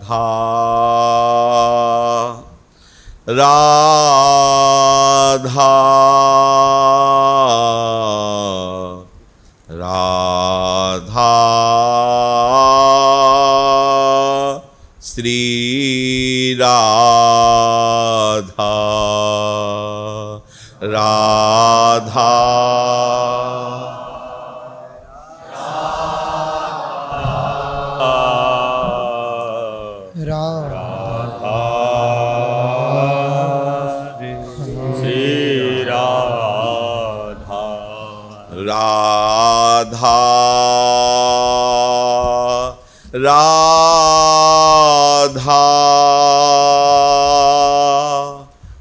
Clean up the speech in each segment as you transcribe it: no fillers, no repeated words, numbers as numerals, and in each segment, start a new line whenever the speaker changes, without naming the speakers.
राधा राधा श्री राधा राधा राधा राधा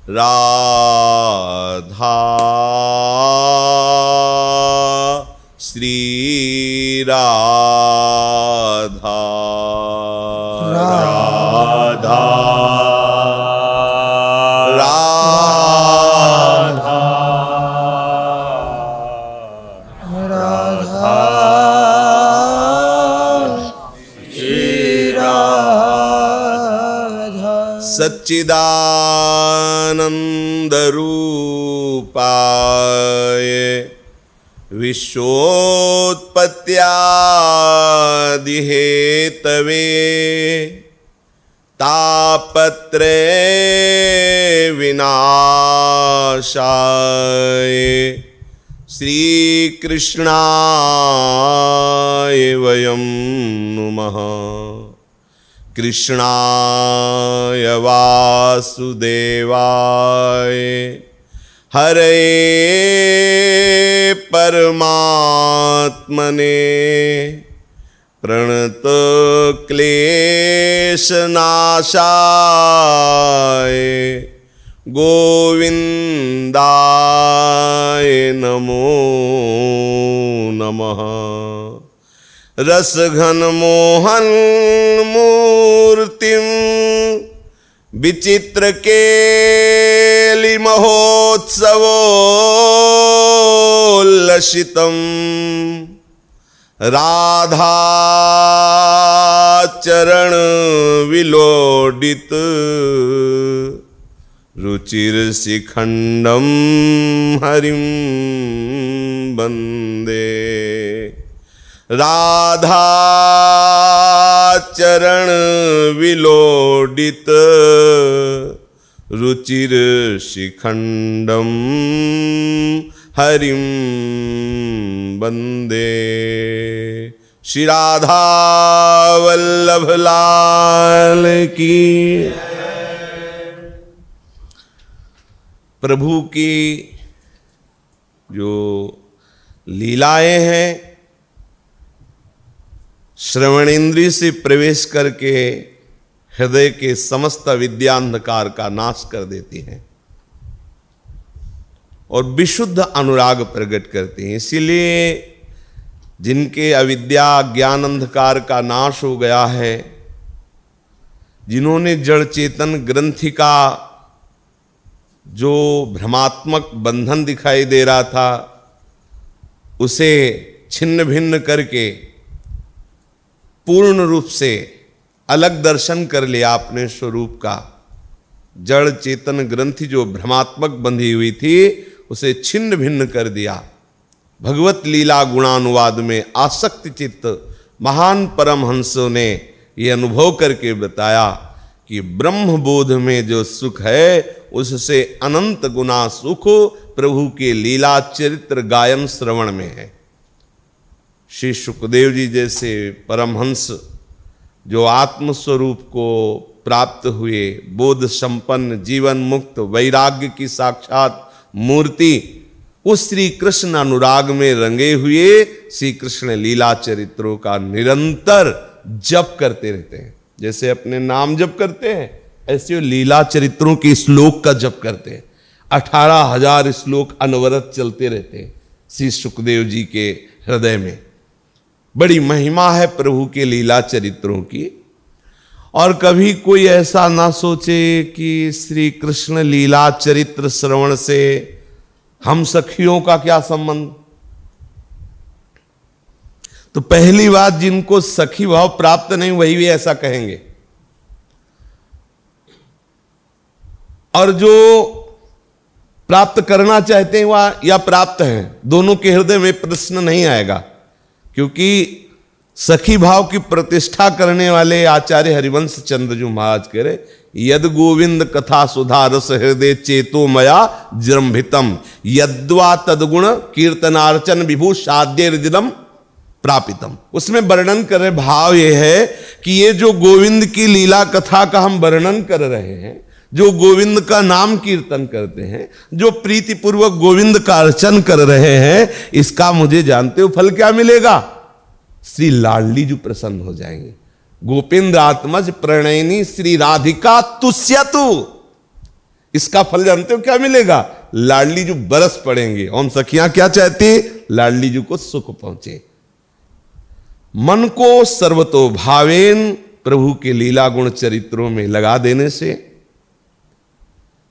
राधा श्री राधा राधा सच्चिदानंद रूपाय विश्वोत्पत्त्यादि Hathaway तापत्रय विनाशाय श्री कृष्णाय वयं नुमः। कृष्णाय वासुदेवाय हरे परमात्मने प्रणत क्लेशनाशाय गोविंदाय नमो नमः। रसघन मोहन मूर्तिम विचित्र केलि महोत्सवोल्लसितम राधा चरण विलोडित रुचिर शिखंडम हरिम वंदे। राधा चरण विलोडित रुचिर शिखंडम हरिम वंदे। श्री राधा वल्लभ लाल की। प्रभु की जो लीलाएं हैं श्रवणेन्द्रिय से प्रवेश करके हृदय के समस्त विद्यांधकार का नाश कर देती हैं और विशुद्ध अनुराग प्रकट करती हैं। इसीलिए जिनके अविद्या ज्ञान अंधकार का नाश हो गया है, जिन्होंने जड़ चेतन ग्रंथि का जो भ्रमात्मक बंधन दिखाई दे रहा था उसे छिन्न भिन्न करके पूर्ण रूप से अलग दर्शन कर लिया अपने स्वरूप का। जड़ चेतन ग्रंथि जो भ्रमात्मक बंधी हुई थी उसे छिन्न भिन्न कर दिया। भगवत लीला गुणानुवाद में आसक्ति चित्त महान परमहंसों ने ये अनुभव करके बताया कि ब्रह्म बोध में जो सुख है उससे अनंत गुना सुख प्रभु के लीला चरित्र गायन श्रवण में है। श्री सुखदेव जी जैसे परमहंस जो आत्मस्वरूप को प्राप्त हुए, बोध संपन्न, जीवन मुक्त, वैराग्य की साक्षात मूर्ति, उस श्री कृष्ण अनुराग में रंगे हुए श्री कृष्ण लीला चरित्रों का निरंतर जप करते रहते हैं। जैसे अपने नाम जप करते हैं ऐसे लीला चरित्रों के श्लोक का जप करते हैं। 18,000 श्लोक अनवरत चलते रहते हैं श्री सुखदेव जी के हृदय में। बड़ी महिमा है प्रभु के लीला चरित्रों की। और कभी कोई ऐसा ना सोचे कि श्री कृष्ण लीला चरित्र श्रवण से हम सखियों का क्या संबंध। तो पहली बात, जिनको सखी भाव प्राप्त नहीं वही भी ऐसा कहेंगे। और जो प्राप्त करना चाहते हैं वह या प्राप्त हैं, दोनों के हृदय में प्रश्न नहीं आएगा, क्योंकि सखी भाव की प्रतिष्ठा करने वाले आचार्य हरिवंश चंद्र जी महाराज कह रहे, यद गोविंद कथा सुधा रस हृदय चेतो मया जृंभितम यद्वा तदगुण कीर्तनार्चन विभू साध्य हृदयम प्रापितम। उसमें वर्णन कर रहे भाव यह है कि ये जो गोविंद की लीला कथा का हम वर्णन कर रहे हैं, जो गोविंद का नाम कीर्तन करते हैं, जो प्रीतिपूर्वक गोविंद का अर्चन कर रहे हैं, इसका मुझे जानते हो फल क्या मिलेगा? श्री लाडली जी प्रसन्न हो जाएंगे। गोपेंद्र आत्मज प्रणयनी श्री राधिका तुष्यतु, इसका फल जानते हो क्या मिलेगा? लाडली जी बरस पड़ेंगे। हम सखियां क्या चाहती? लाडली जी को सुख पहुंचे। मन को सर्वतो भावेन प्रभु के लीला गुण चरित्रों में लगा देने से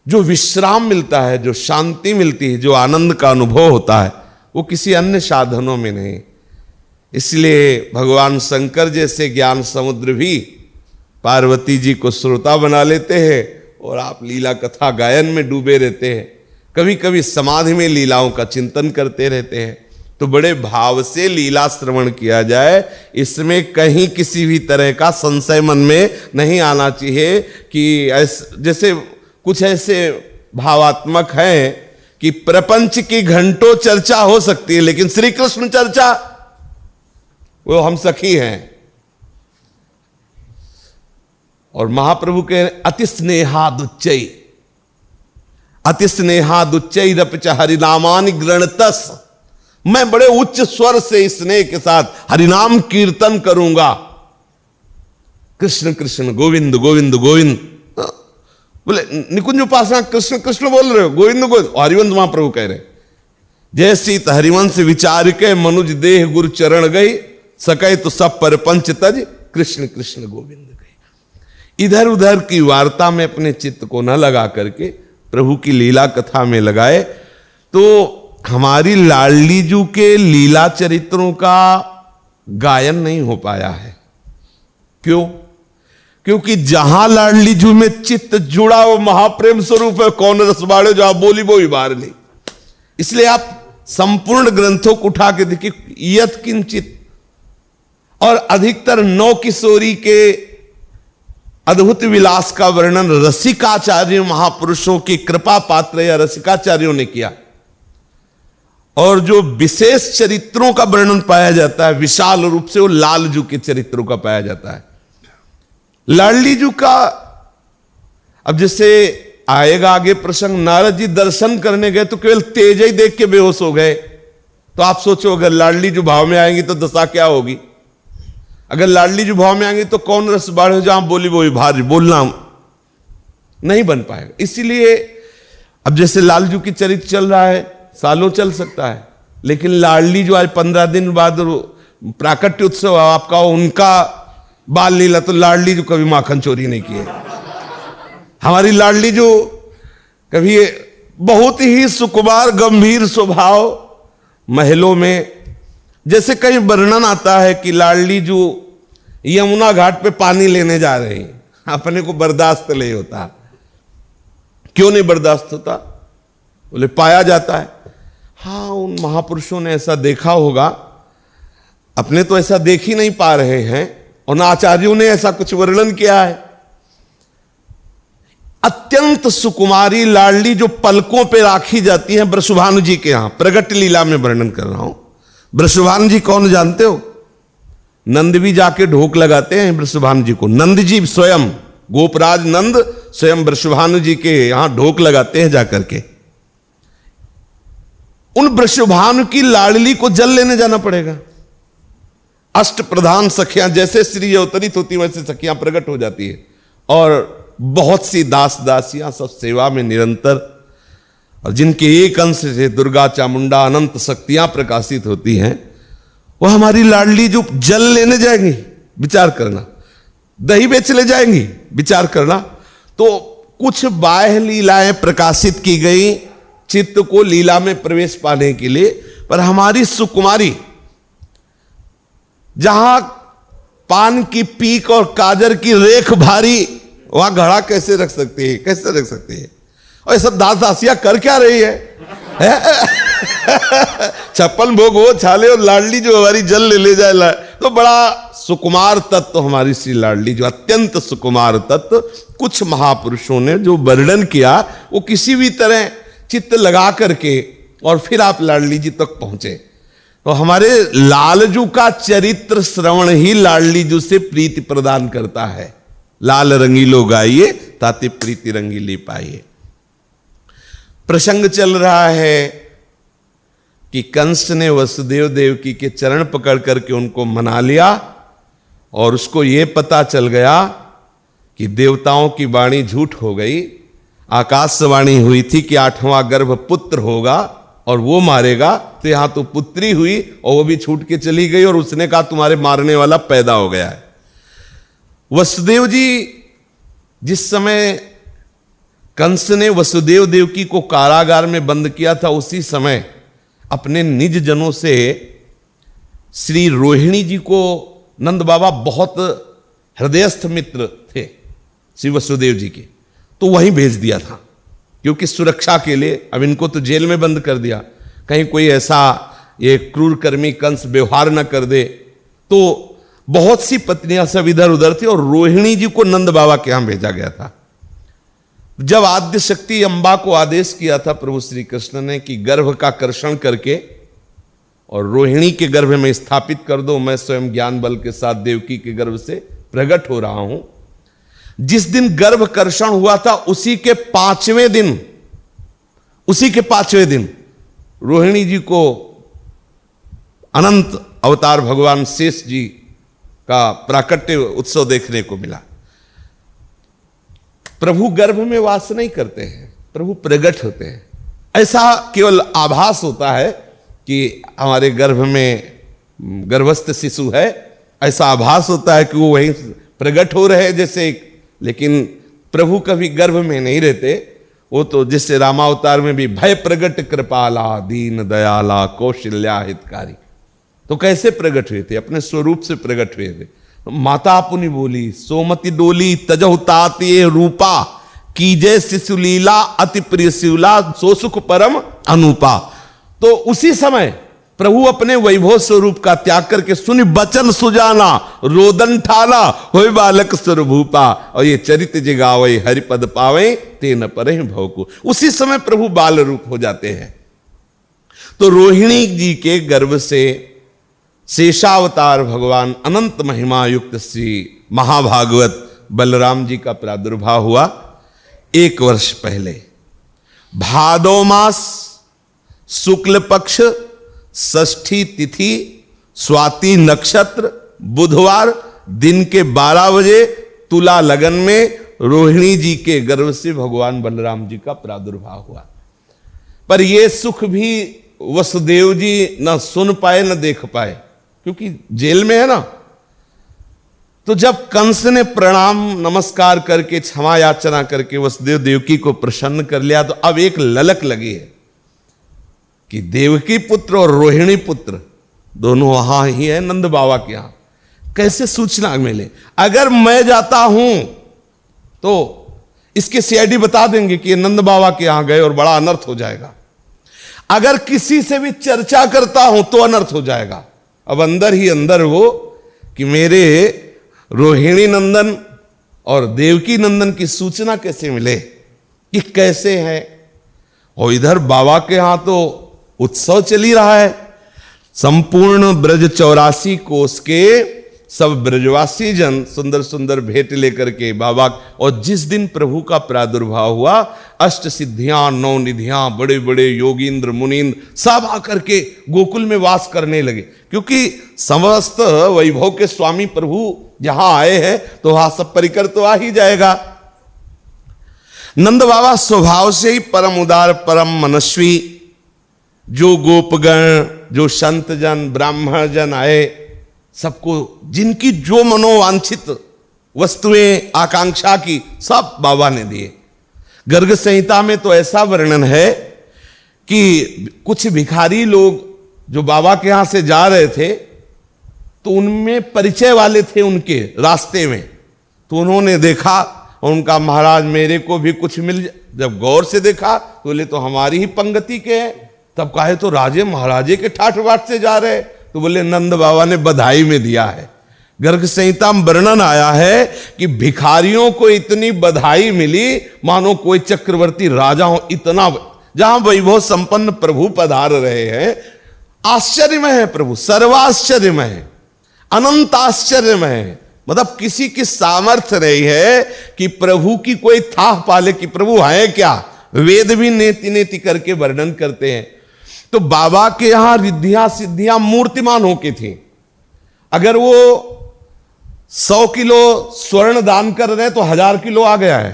जो विश्राम मिलता है, जो शांति मिलती है, जो आनंद का अनुभव होता है, वो किसी अन्य साधनों में नहीं। इसलिए भगवान शंकर जैसे ज्ञान समुद्र भी पार्वती जी को श्रोता बना लेते हैं और आप लीला कथा गायन में डूबे रहते हैं। कभी कभी समाधि में लीलाओं का चिंतन करते रहते हैं। तो बड़े भाव से लीला श्रवण किया जाए, इसमें कहीं किसी भी तरह का संशय मन में नहीं आना चाहिए कि जैसे कुछ ऐसे भावात्मक हैं कि प्रपंच की घंटों चर्चा हो सकती है, लेकिन श्री कृष्ण चर्चा वो हम सखी हैं। और महाप्रभु के अति स्नेहादुच्चै रपिच हरिनामानि गृणतस, मैं बड़े उच्च स्वर से स्नेह के साथ हरिनाम कीर्तन करूंगा। कृष्ण कृष्ण गोविंद गोविंद गोविंद, बोले निकुंज उपासना कृष्ण कृष्ण बोल रहे हो, गोविंद गोविंद। हरिवंश महाप्रभु कह रहे, जैसी हरिवंश विचार के मनुज देह गुरु चरण गई, सके तो सब पर पंच तज कृष्ण कृष्ण गोविंद गई। इधर उधर की वार्ता में अपने चित्त को न लगा करके प्रभु की लीला कथा में लगाए तो हमारी लाडली जू के लीला चरित्रों का गायन नहीं हो पाया है। क्यों? क्योंकि जहां लाडली जू में चित्त जुड़ा वो महाप्रेम स्वरूप है। कौन रसबाड़े जो आप बोली वो ही बार ली। इसलिए आप संपूर्ण ग्रंथों को उठा के देखिए, यत किंचित और अधिकतर नौ किशोरी के अद्भुत विलास का वर्णन रसिकाचार्य महापुरुषों की कृपा पात्र या रसिकाचार्यों ने किया। और जो विशेष चरित्रों का वर्णन पाया जाता है विशाल रूप से, वो लालजू के चरित्रों का पाया जाता है। लाडली जू का अब जैसे आएगा आगे प्रसंग, नारद जी दर्शन करने गए तो केवल तेज ही देख के बेहोश हो गए। तो आप सोचो अगर लाडली जू भाव में आएंगी तो दशा क्या होगी? अगर लाडली जी भाव में आएंगे तो कौन रस बाढ़ हो, जहां बोली वो भारी बोलना नहीं बन पाएगा। इसीलिए अब जैसे लालजू की चरित्र चल रहा है, सालों चल सकता है, लेकिन लाडली जो आज 15 दिन बाद प्राकट्य उत्सव आपका, उनका बाल लीला, तो लाडली जो कभी माखन चोरी नहीं किए। हमारी लाडली जो कभी बहुत ही सुकुमार गंभीर स्वभाव, महलों में जैसे कहीं वर्णन आता है कि लाडली जो यमुना घाट पे पानी लेने जा रहे हैं, अपने को बर्दाश्त नहीं होता। क्यों नहीं बर्दाश्त होता? बोले पाया जाता है। हाँ, उन महापुरुषों ने ऐसा देखा होगा, अपने तो ऐसा देख ही नहीं पा रहे हैं, और न आचार्यों ने ऐसा कुछ वर्णन किया है। अत्यंत सुकुमारी लाडली जो पलकों पे राखी जाती है वृषभानु जी के यहां, प्रगट लीला में वर्णन कर रहा हूं। वृषभानु जी कौन जानते हो? नंद भी जाके ढोक लगाते हैं वृषभानु जी को। नंद जी स्वयं, गोपराज नंद स्वयं वृषभानु जी के यहां ढोक लगाते हैं जाकर के। उन वृषभानु की लाडली को जल लेने जाना पड़ेगा। अष्ट प्रधान सखियां जैसे श्री अवतरित होती वैसे सखियां प्रकट हो जाती है, और बहुत सी दास दासियां सब सेवा में निरंतर, और जिनके एक अंश से दुर्गा चामुंडा अनंत शक्तियां प्रकाशित होती हैं, वो हमारी लाडली जो जल लेने जाएंगी, विचार करना, दही बेच ले जाएंगी, विचार करना। तो कुछ बाह्य लीलाएं प्रकाशित की गई चित्त को लीला में प्रवेश पाने के लिए, पर हमारी सुकुमारी जहां पान की पीक और काजर की रेख भारी, वहां घड़ा कैसे रख सकती है? कैसे रख सकती है? और ये सब दास दासियां कर क्या रही है? 56 भोग वो छाले और लाडली जो हमारी जल ले जाए। तो बड़ा सुकुमार तत्व हमारी श्री लाडली, जो अत्यंत सुकुमार तत्व, कुछ महापुरुषों ने जो वर्णन किया वो किसी भी तरह चित्त लगा करके और फिर आप लाडली जी तक पहुंचे। तो हमारे लालजू का चरित्र श्रवण ही लाडली जू से प्रीति प्रदान करता है। लाल रंगीलो गाइए ताते प्रीति रंगीली पाइए। प्रसंग चल रहा है कि कंस ने वसुदेव देवकी के चरण पकड़ करके उनको मना लिया और उसको ये पता चल गया कि देवताओं की वाणी झूठ हो गई। आकाशवाणी हुई थी कि 8वां गर्भ पुत्र होगा और वो मारेगा, तो यहां तो पुत्री हुई और वो भी छूट के चली गई और उसने कहा तुम्हारे मारने वाला पैदा हो गया है। वसुदेव जी, जिस समय कंस ने वसुदेव देवकी को कारागार में बंद किया था, उसी समय अपने निज जनों से श्री रोहिणी जी को नंद बाबा बहुत हृदयस्थ मित्र थे श्री वसुदेव जी के, तो वहीं भेज दिया था क्योंकि सुरक्षा के लिए। अब इनको तो जेल में बंद कर दिया, कहीं कोई ऐसा ये क्रूर कर्मी कंस व्यवहार न कर दे। तो बहुत सी पत्नियां सब इधर उधर थी और रोहिणी जी को नंद बाबा के यहां भेजा गया था। जब आद्य शक्ति अंबा को आदेश किया था प्रभु श्री कृष्ण ने कि गर्भ का कर्षण करके और रोहिणी के गर्भ में स्थापित कर दो, मैं स्वयं ज्ञान बल के साथ देवकी के गर्भ से प्रकट हो रहा हूं। जिस दिन गर्भ कर्षण हुआ था उसी के 5वें दिन रोहिणी जी को अनंत अवतार भगवान शेष जी का प्राकट्य उत्सव देखने को मिला। प्रभु गर्भ में वास नहीं करते हैं, प्रभु प्रकट होते हैं। ऐसा केवल आभास होता है कि हमारे गर्भ में गर्भस्थ शिशु है, ऐसा आभास होता है कि वो वहीं प्रकट हो रहे हैं जैसे, लेकिन प्रभु कभी गर्भ में नहीं रहते। वो तो जैसे रामावतार में भी भय प्रगट कृपाला दीन दयाला कौशल्या हितकारी, तो कैसे प्रकट हुए थे? अपने स्वरूप से प्रकट हुए थे। माता पुनि बोली सोमति डोली तजहु तात ये रूपा कीजे शिशु लीला अति प्रिय शिवला सो सुख परम अनुपा। तो उसी समय प्रभु अपने वैभव स्वरूप का त्याग करके सुनि बचन सुजाना रोदन ठाला होय बालक स्वरूपा और ये चरित जिगावे हरिपद पावे ते न परे भव को। उसी समय प्रभु बाल रूप हो जाते हैं। तो रोहिणी जी के गर्भ से शेषावतार भगवान अनंत महिमा युक्त श्री महाभागवत बलराम जी का प्रादुर्भाव हुआ 1 वर्ष पहले। भादो मास शुक्ल पक्ष षष्ठी तिथि स्वाति नक्षत्र बुधवार दिन के 12 बजे तुला लगन में रोहिणी जी के गर्भ से भगवान बलराम जी का प्रादुर्भाव हुआ। पर यह सुख भी वसुदेव जी न सुन पाए न देख पाए क्योंकि जेल में है ना। तो जब कंस ने प्रणाम नमस्कार करके क्षमा याचना करके वसुदेव देवकी को प्रसन्न कर लिया, तो अब एक ललक लगी है कि देवकी पुत्र और रोहिणी पुत्र दोनों वहां ही है नंद बाबा के यहां। कैसे सूचना मिले? अगर मैं जाता हूं तो इसके सीआईडी बता देंगे कि ये नंद बाबा के यहां गए और बड़ा अनर्थ हो जाएगा। अगर किसी से भी चर्चा करता हूं तो अनर्थ हो जाएगा। अब अंदर ही अंदर वो कि मेरे रोहिणी नंदन और देवकी नंदन की सूचना कैसे मिले कि कैसे है। और इधर बाबा के यहां तो उत्सव चल ही रहा है। संपूर्ण ब्रज 84 कोस के सब ब्रजवासी जन सुंदर सुंदर भेंट लेकर के बाबा, और जिस दिन प्रभु का प्रादुर्भाव हुआ 8 सिद्धियां 9 निधियां बड़े बड़े योगींद्र मुनींद्र सब आकर के गोकुल में वास करने लगे, क्योंकि समस्त वैभव के स्वामी प्रभु जहां आए हैं तो वहां सब परिकर तो आ ही जाएगा। नंद बाबा स्वभाव से ही परम उदार परम मनस्वी, जो गोपगण जो संत जन ब्राह्मण जन आए सबको जिनकी जो मनोवांछित वस्तुएं आकांक्षा की सब बाबा ने दिए। गर्ग संहिता में तो ऐसा वर्णन है कि कुछ भिखारी लोग जो बाबा के यहां से जा रहे थे तो उनमें परिचय वाले थे उनके रास्ते में, तो उन्होंने देखा और उनका महाराज मेरे को भी कुछ मिल जाए। जब गौर से देखा तो बोले तो हमारी ही पंगति के हैं। तब कहे तो राजे महाराजे के ठाठ बाट से जा रहे, तो बोले नंद बाबा ने बधाई में दिया है। गर्ग संहिता में वर्णन आया है कि भिखारियों को इतनी बधाई मिली मानो कोई चक्रवर्ती राजा हो, इतना जहां वैभव संपन्न प्रभु पधार रहे हैं। आश्चर्यमय है प्रभु, सर्वाश्चर्यमय है, अनंत आश्चर्यमय है। मतलब किसी की सामर्थ्य नहीं है कि प्रभु की कोई थाह पाले कि प्रभु है क्या। वेद भी नेति नेति करके वर्णन करते हैं। तो बाबा के यहां रिद्धियां सिद्धियां मूर्तिमान होके थी। अगर वो 100 किलो स्वर्ण दान कर रहे हैं तो 1000 किलो आ गया है।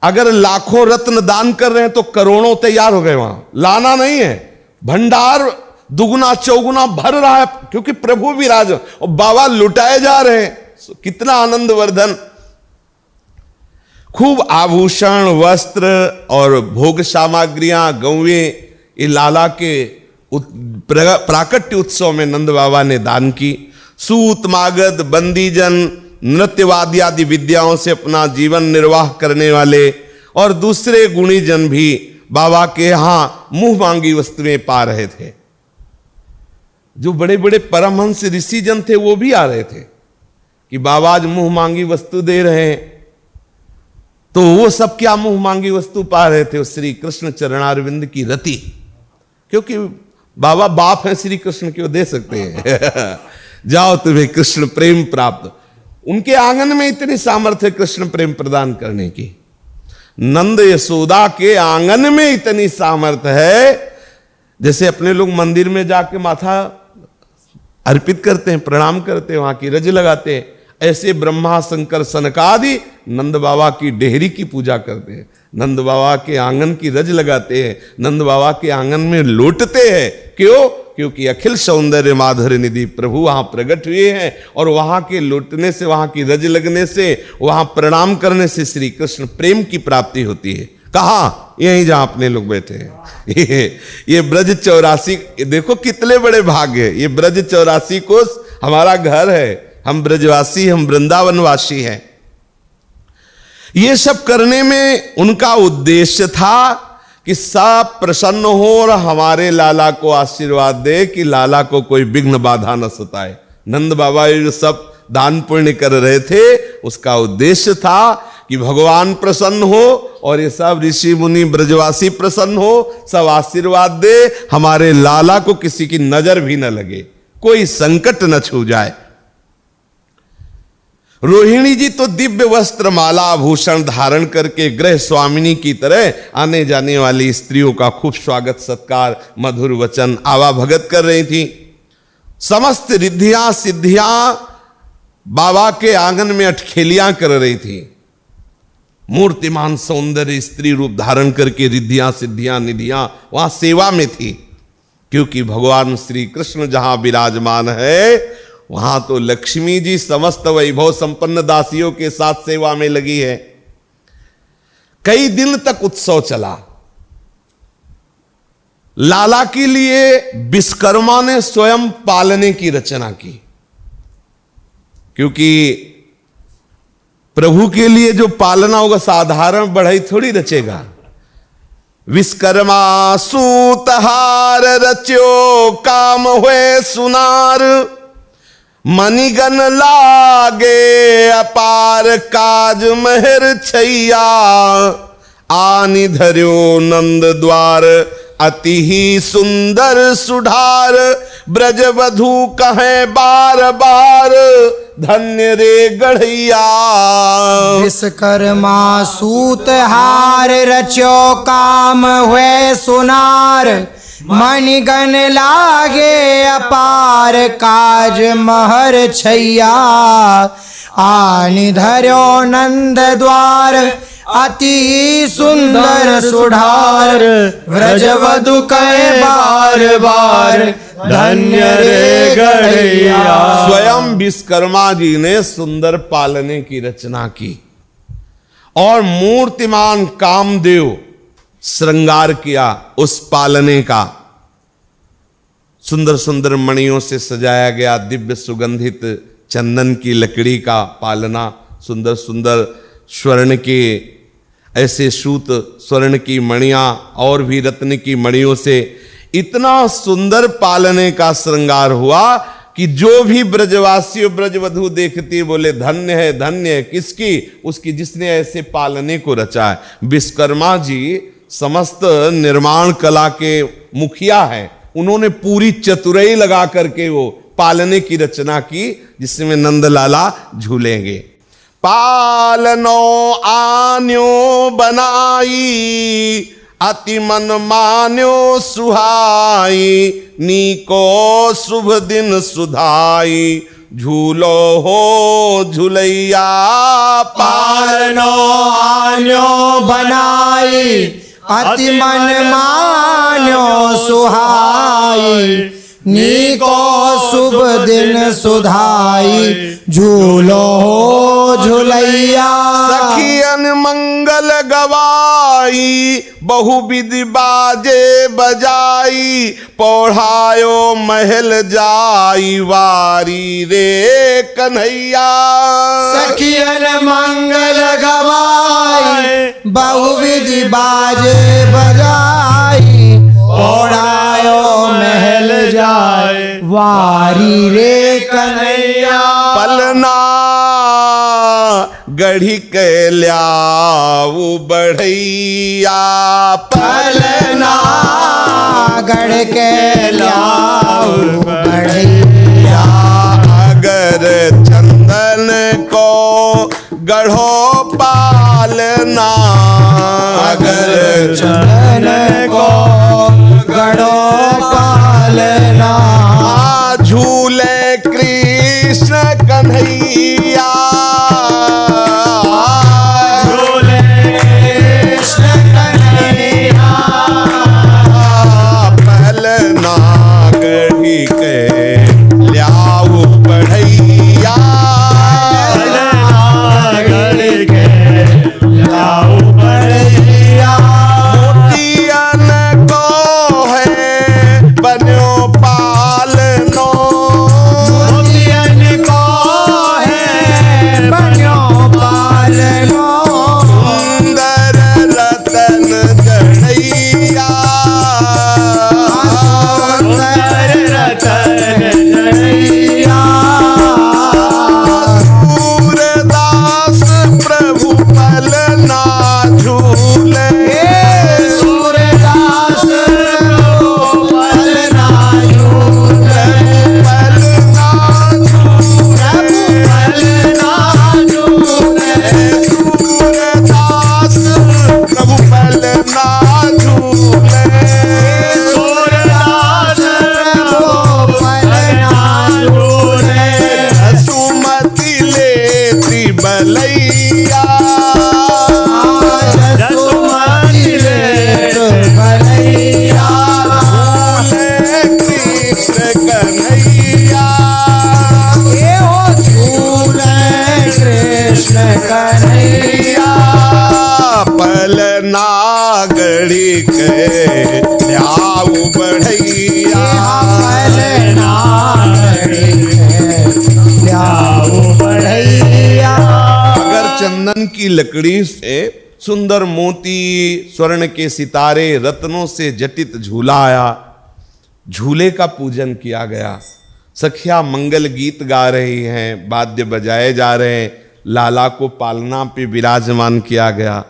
अगर लाखों रत्न दान कर रहे हैं तो करोड़ों तैयार हो गए। वहां लाना नहीं है, भंडार दुगुना चौगुना भर रहा है, क्योंकि प्रभु विराज और बाबा लुटाए जा रहे हैं। कितना आनंदवर्धन। खूब आभूषण वस्त्र और भोग सामग्रियां गौवे ये लाला के प्राकट्य उत्सव में नंद बाबा ने दान की। सूत मागध बंदीजन नृत्यवादी आदि विद्याओं से अपना जीवन निर्वाह करने वाले और दूसरे गुणीजन भी बाबा के यहां मुंह मांगी वस्तुएं पा रहे थे। जो बड़े बड़े परमहंस ऋषि जन थे वो भी आ रहे थे कि बाबा आज मुंह मांगी वस्तु दे रहे हैं। तो वो सब क्या मुंह मांगी वस्तु पा रहे थे? श्री कृष्ण चरणारविंद की रति, क्योंकि बाबा बाप है श्री कृष्ण के, वो दे सकते हैं जाओ तुम्हें कृष्ण प्रेम प्राप्त। उनके आंगन में इतनी सामर्थ्य कृष्ण प्रेम प्रदान करने की। नंद यशोदा के आंगन में इतनी सामर्थ्य है, जैसे अपने लोग मंदिर में जाके माथा अर्पित करते हैं, प्रणाम करते हैं, वहां की रज लगाते हैं, ऐसे ब्रह्मा शंकर सनकादि नंद बाबा की डेहरी की पूजा करते हैं, नंद बाबा के आंगन की रज लगाते हैं, नंद बाबा के आंगन में लौटते हैं। क्यों? क्योंकि अखिल सौंदर्य माधुर्य निधि प्रभु वहां प्रकट हुए हैं और वहां के लौटने से, वहां की रज लगने से, वहां प्रणाम करने से श्री कृष्ण प्रेम की प्राप्ति होती है। कहां? यहीं जहां अपने लोग बैठे हैं। ये ब्रज 84, देखो कितने बड़े भाग्य। ये ब्रज 84 कोस हमारा घर है, हम ब्रजवासी, हम वृंदावनवासी हैं। ये सब करने में उनका उद्देश्य था कि सब प्रसन्न हो और हमारे लाला को आशीर्वाद दे कि लाला को कोई विघ्न बाधा न सताए। नंद बाबा ये जो सब दान पुण्य कर रहे थे उसका उद्देश्य था कि भगवान प्रसन्न हो और ये सब ऋषि मुनि ब्रजवासी प्रसन्न हो, सब आशीर्वाद दे, हमारे लाला को किसी की नजर भी न लगे, कोई संकट न छू जाए। रोहिणी जी तो दिव्य वस्त्र माला आभूषण धारण करके गृह स्वामिनी की तरह आने जाने वाली स्त्रियों का खूब स्वागत सत्कार मधुर वचन आवाभगत कर रही थी। समस्त रिद्धियां सिद्धियां बाबा के आंगन में अटखेलियां कर रही थी। मूर्तिमान सौंदर्य स्त्री रूप धारण करके रिद्धियां सिद्धियां निधियां वहां सेवा में थी, क्योंकि भगवान श्री कृष्ण जहां विराजमान है वहां तो लक्ष्मी जी समस्त वैभव संपन्न दासियों के साथ सेवा में लगी है। कई दिन तक उत्सव चला। लाला के लिए विश्वकर्मा ने स्वयं पालने की रचना की, क्योंकि प्रभु के लिए जो पालना होगा साधारण बढ़ई थोड़ी रचेगा। विश्वकर्मा सूतहार रच्यो काम हुए सुनार, मणिगन लागे अपार काज महर छैया, आनि धर्यो नंद द्वार अति ही सुंदर सुधार, ब्रजवधु कहे बार बार धन्य रे गढ़ैया।
विश्वकर्मा सूतहार रच्यो काम हुए सुनार, मणिगन लागे अपार काज महर छैया, आनि धर्यो नंद द्वार अति सुंदर सुधार, व्रजवधु कहे बार बार धन्य रे गढ़ैया।
स्वयं विश्वकर्मा जी ने सुंदर पालने की रचना की और मूर्तिमान कामदेव श्रृंगार किया उस पालने का। सुंदर सुंदर मणियों से सजाया गया दिव्य सुगंधित चंदन की लकड़ी का पालना, सुंदर सुंदर स्वर्ण के ऐसे सूत, स्वर्ण की मणियां और भी रत्न की मणियों से इतना सुंदर पालने का श्रृंगार हुआ कि जो भी ब्रजवासी ब्रजवधु देखती बोले धन्य है किसकी, उसकी जिसने ऐसे पालने को रचा है। विश्वकर्मा जी समस्त निर्माण कला के मुखिया हैं, उन्होंने पूरी चतुराई लगा करके वो पालने की रचना की जिसमें नंदलाला झूलेंगे। पालनो आन्यो बनाई अति मन मान्यो सुहाई, नीको शुभ दिन सुधाई झूलो हो झुलैया।
पालनो आन्यो बनाई अति मन मान्यो सुहाई, नीको शुभ दिन सुधाई झूलो हो झुलैया।
सखियन मंगल गवाई बहुविधि बाजे बजाई, पौढ़ायो महल जाई वारी रे कन्हैया।
सखियन मंगल गवाई बहुविधि बाजे बजाई, पौढ़ायो महल जाए वारी रे कन्हैया।
पलना गढ़ी के ल्याऊ बढ़ैया,
पलना गढ़ के ल्याऊ बढ़ैया।
अगर चंदन को गढ़ो पालना,
अगर चंदन को गढ़ो पालना,
झूले कृष्ण कन्हैया।
झूले कृष्ण कन्हैया।
पलना गढ़ी के ल्याऊ बढ़ैया,
पलना गढ़ के ल्याऊ बढ़ैया।
मोतियन को है बन्यो पालनो,
मोतियन को है बन्यो पालनो,
सुंदर रतन जड़ैया।
सुंदर रतन जड़ैया।
सूरदास प्रभु पलना झूले,
सूरदास पलना झूले,
पलना
पलना झूले।
सूरदास प्रभु पलना झूले।
सूरदास पलना झूले।
सुमति लेती बलैया,
जसुमति लेत भलैया।
कृष्ण कन्हैया।
ये हो झूले कृष्ण कन्हैया।
पलना गढ़ी के ल्याऊ बढ़ैया,
पलना ल्याऊ बढ़ैया।
अगर चंदन की लकड़ी से सुंदर मोती, स्वर्ण के सितारे, रत्नों से जटित झूला आया, झूले का पूजन किया गया। सखिया मंगल गीत गा रही हैं, वाद्य बजाए जा रहे हैं, लाला को पालना पे विराजमान किया गया।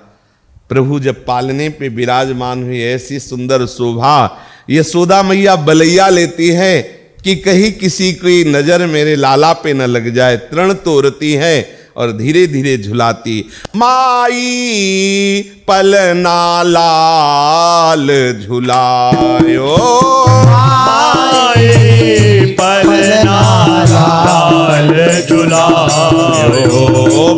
प्रभु जब पालने पे विराजमान हुई, ऐसी सुंदर शोभा यशोदा मैया बलैया लेती है कि कहीं किसी की नजर मेरे लाला पे न लग जाए, तृण तोड़ती है और धीरे धीरे झुलाती। माई पलना लाल झुलायो,
माई पलना लाल झुलायो,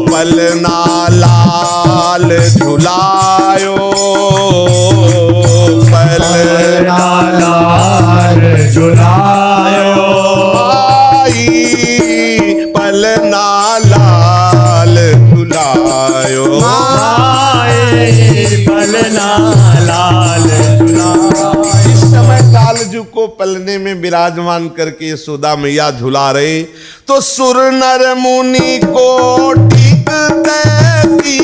पलना लाल झुलायो,
पलना लाल झुलायो।
माई पलना लाल झुलायो,
माई पलना लाल झुलायो।
इस समय लालजू को पलने में विराजमान करके यशोदा मैया झुला रहे, तो सुर नर मुनि को ठीक देती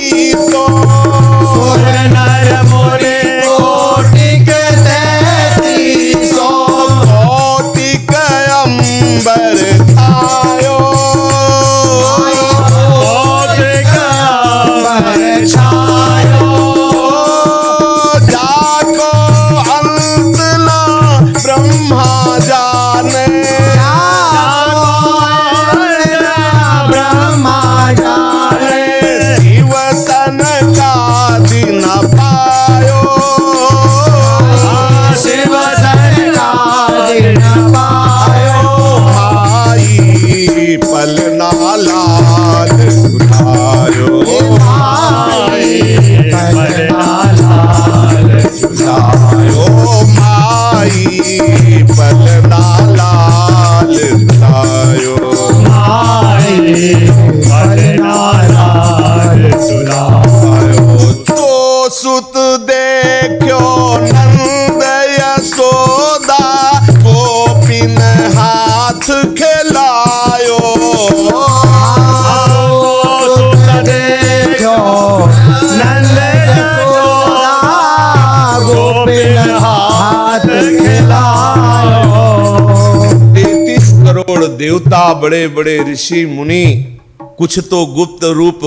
देवता, बड़े बड़े ऋषि मुनि, कुछ तो गुप्त रूप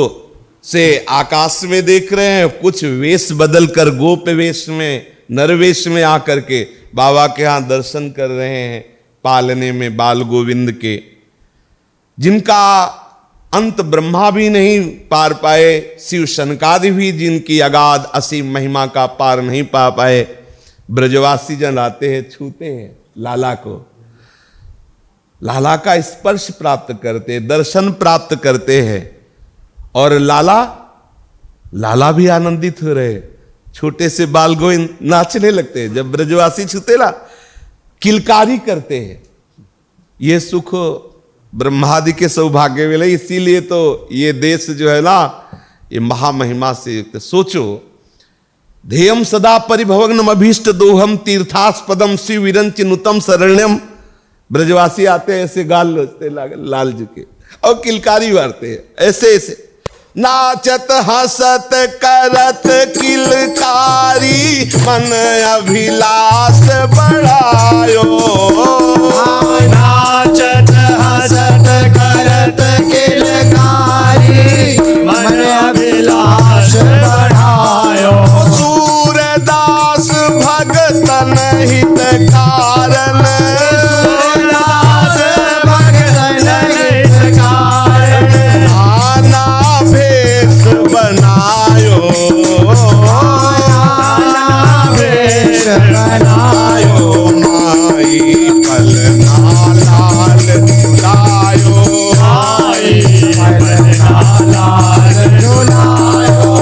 से आकाश में देख रहे हैं, कुछ वेश बदल कर गोप वेश में, नरवेश में आकर के बाबा के यहाँ दर्शन कर रहे हैं, पालने में बाल गोविंद के, जिनका अंत ब्रह्मा भी नहीं पार पाए, शिव शनकादि भी जिनकी अगाध असीम महिमा का पार नहीं पा पाए। ब्रजवासी जन आते हैं, छूते हैं लाला को, लाला का स्पर्श प्राप्त करते, दर्शन प्राप्त करते हैं, और लाला भी आनंदित हो रहे। छोटे से बाल गोविंद नाचने लगते हैं जब ब्रजवासी छूते ना, किलकारी करते हैं। ये सुख ब्रह्मादि के सौभाग्य मिले, इसीलिए तो ये देश जो है ना, ये महामहिमा से युक्त। सोचो, ध्येयम सदा परिभवग्नम अभीष्ट दोहम तीर्थास्पदम शिव विरंच नुतम शरण्यम। ब्रजवासी आते हैं ऐसे गाल लोचते लाल जी के, और किलकारी मारते हैं ऐसे ऐसे, नाचत हंसत करत किलकारी, मन अभिलाष बढ़ायो।
नाचत हंसत करत किलकारी, मन अभिलाष बढ़ायो।
सूरदास भगतन हित कारण, बनायो माई पलना लाल झुलायो, माई पलना लाल झुलायो,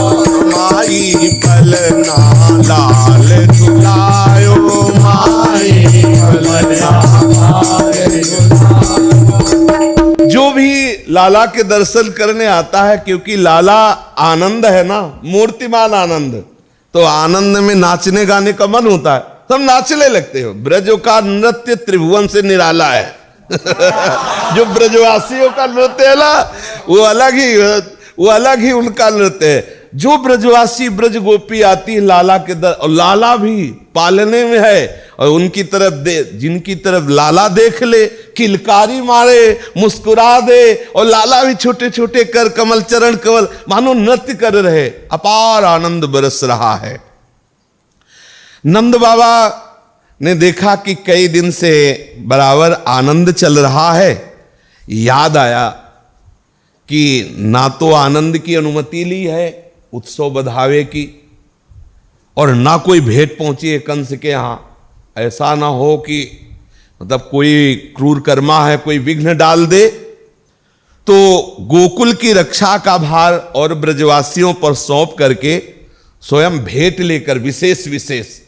माई पलना लाल झुलायो, माई पलना लाल झुलायो। जो भी लाला के दर्शन करने आता है, क्योंकि लाला आनंद है ना, मूर्तिमान आनंद, तो आनंद में नाचने गाने का मन होता है, सब नाचने लगते हो। ब्रजों का नृत्य त्रिभुवन से निराला है। जो ब्रजवासियों का नृत्य है ना, वो अलग ही उनका नृत्य है। जो ब्रजवासी ब्रज गोपी आती है लाला के दर, और लाला भी पालने में है, और उनकी तरफ जिनकी तरफ लाला देख ले, किलकारी मारे, मुस्कुरा दे, और लाला भी छोटे छोटे कर कमल चरण कमल मानो नृत्य कर रहे, अपार आनंद बरस रहा है। नंद बाबा ने देखा कि कई दिन से बराबर आनंद चल रहा है, याद आया कि ना तो आनंद की अनुमति ली है उत्सव बधावे की, और ना कोई भेंट पहुंची है कंस के यहाँ। ऐसा ना हो कि मतलब कोई क्रूर कर्मा है, कोई विघ्न डाल दे। तो गोकुल की रक्षा का भार और ब्रजवासियों पर सौंप करके स्वयं भेंट लेकर विशेष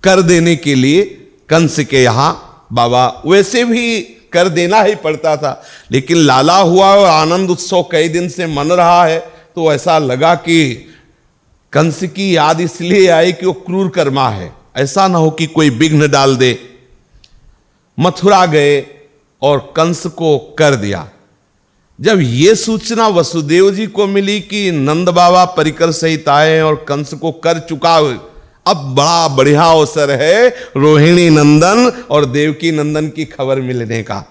कर देने के लिए कंस के यहाँ बाबा, वैसे भी कर देना ही पड़ता था, लेकिन लाला हुआ और आनंद उत्सव कई दिन से मन रहा है, तो ऐसा लगा कि कंस की याद इसलिए आई कि वो क्रूर कर्मा है, ऐसा ना हो कि कोई विघ्न डाल दे। मथुरा गए और कंस को कर दिया। जब ये सूचना वसुदेव जी को मिली कि नंद बाबा परिकर सहित आए और कंस को कर चुका, अब बड़ा बढ़िया अवसर है रोहिणी नंदन और देवकी नंदन की खबर मिलने का।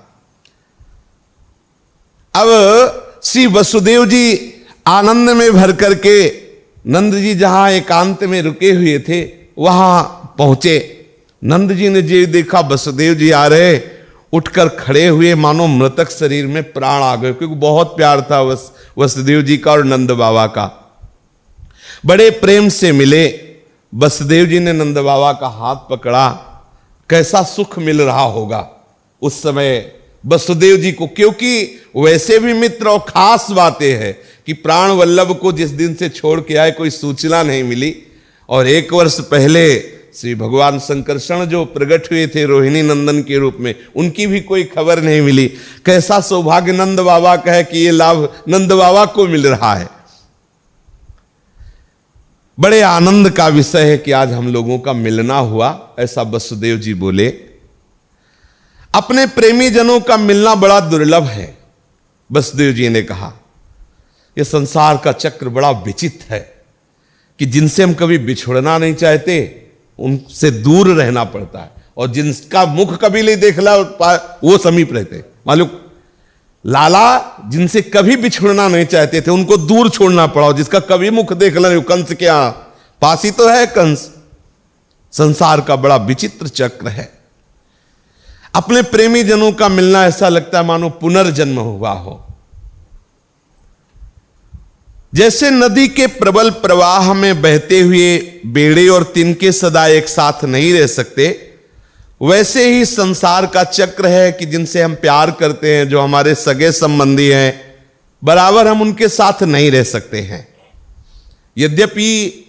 अब श्री वसुदेव जी आनंद में भर करके नंद जी जहां एकांत में रुके हुए थे वहां पहुंचे। नंद जी ने जो देखा वसुदेव जी आ रहे, उठकर खड़े हुए, मानो मृतक शरीर में प्राण आ गए, क्योंकि बहुत प्यार था वसुदेव जी का और नंद बाबा का। बड़े प्रेम से मिले। वसुदेव जी ने नंद बाबा का हाथ पकड़ा। कैसा सुख मिल रहा होगा उस समय वसुदेव जी को, क्योंकि वैसे भी मित्र और खास बातें हैं कि प्राण वल्लभ को जिस दिन से छोड़ के आए कोई सूचना नहीं मिली, और 1 वर्ष पहले श्री भगवान शंकरषण जो प्रकट हुए थे रोहिणी नंदन के रूप में, उनकी भी कोई खबर नहीं मिली। कैसा सौभाग्य नंद बाबा का है कि ये लाभ नंद बाबा को मिल रहा है। बड़े आनंद का विषय है कि आज हम लोगों का मिलना हुआ, ऐसा वसुदेव जी बोले। अपने प्रेमी जनों का मिलना बड़ा दुर्लभ है, वसुदेव जी ने कहा। यह संसार का चक्र बड़ा विचित्र है कि जिनसे हम कभी बिछुड़ना नहीं चाहते उनसे दूर रहना पड़ता है, और जिनका मुख कभी नहीं देखला वो समीप रहते। मालूम, लाला जिनसे कभी बिछड़ना नहीं चाहते थे उनको दूर छोड़ना पड़ा, जिसका कभी मुख देख लें, कंस के यहां पास ही तो है कंस। संसार का बड़ा विचित्र चक्र है। अपने प्रेमी जनों का मिलना ऐसा लगता है मानो पुनर्जन्म हुआ हो। जैसे नदी के प्रबल प्रवाह में बहते हुए बेड़े और तिनके सदा एक साथ नहीं रह सकते, वैसे ही संसार का चक्र है कि जिनसे हम प्यार करते हैं, जो हमारे सगे संबंधी हैं, बराबर हम उनके साथ नहीं रह सकते हैं। यद्यपि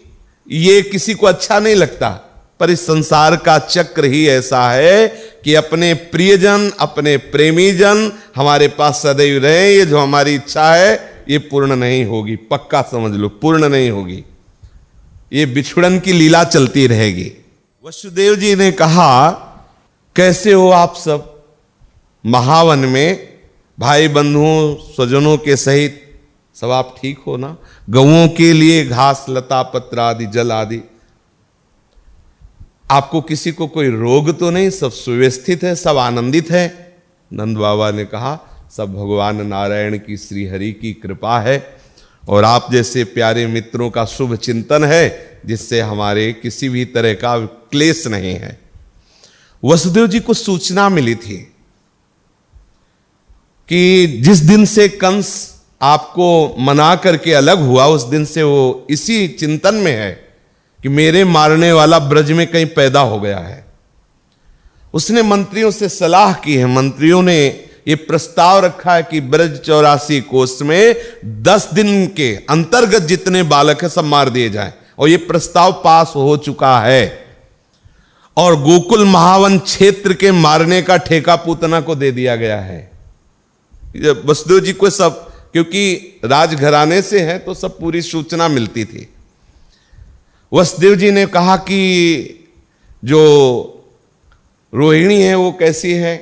ये किसी को अच्छा नहीं लगता, पर इस संसार का चक्र ही ऐसा है कि अपने प्रियजन, अपने प्रेमीजन हमारे पास सदैव रहे। ये जो हमारी इच्छा है ये पूर्ण नहीं होगी, पक्का समझ लो, पूर्ण नहीं होगी। ये बिछुड़न की लीला चलती रहेगी। वसुदेव जी ने कहा, कैसे हो आप सब? महावन में भाई बंधुओं स्वजनों के सहित सब आप ठीक हो ना? गौओं के लिए घास लता पत्र आदि जल आदि, आपको किसी को कोई रोग तो नहीं? सब सुव्यवस्थित है, सब आनंदित है? नंद बाबा ने कहा, सब भगवान नारायण की श्री हरि की कृपा है और आप जैसे प्यारे मित्रों का शुभ चिंतन है, जिससे हमारे किसी भी तरह का क्लेश नहीं है। वसुदेव जी को सूचना मिली थी कि जिस दिन से कंस आपको मना करके अलग हुआ, उस दिन से वो इसी चिंतन में है कि मेरे मारने वाला ब्रज में कहीं पैदा हो गया है। उसने मंत्रियों से सलाह की है। मंत्रियों ने ये प्रस्ताव रखा है कि ब्रज 84 कोस में 10 दिन के अंतर्गत जितने बालक है सब मार दिए जाएं, और ये प्रस्ताव पास हो चुका है। और गोकुल महावन क्षेत्र के मारने का ठेका पूतना को दे दिया गया है। वसुदेव जी को सब, क्योंकि राजघराने से है तो सब पूरी सूचना मिलती थी। वसुदेव जी ने कहा कि जो रोहिणी है वो कैसी है,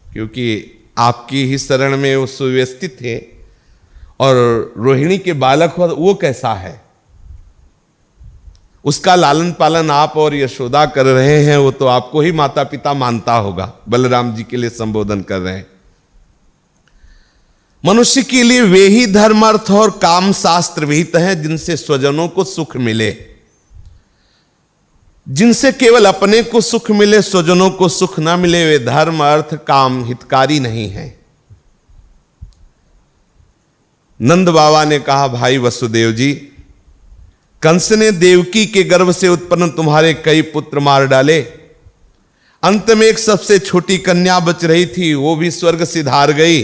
क्योंकि आपकी ही शरण में वो सुव्यवस्थित थे, और रोहिणी के बालक वो कैसा है, उसका लालन पालन आप और यशोदा कर रहे हैं, वो तो आपको ही माता पिता मानता होगा। बलराम जी के लिए संबोधन कर रहे हैं। मनुष्य के लिए वे ही धर्म अर्थ और काम शास्त्र विहित हैं जिनसे स्वजनों को सुख मिले। जिनसे केवल अपने को सुख मिले, स्वजनों को सुख ना मिले, वे धर्म अर्थ काम हितकारी नहीं है। नंद बाबा ने कहा, भाई वसुदेव जी, कंस ने देवकी के गर्भ से उत्पन्न तुम्हारे कई पुत्र मार डाले। अंत में एक सबसे छोटी कन्या बच रही थी, वो भी स्वर्ग सिधार गई।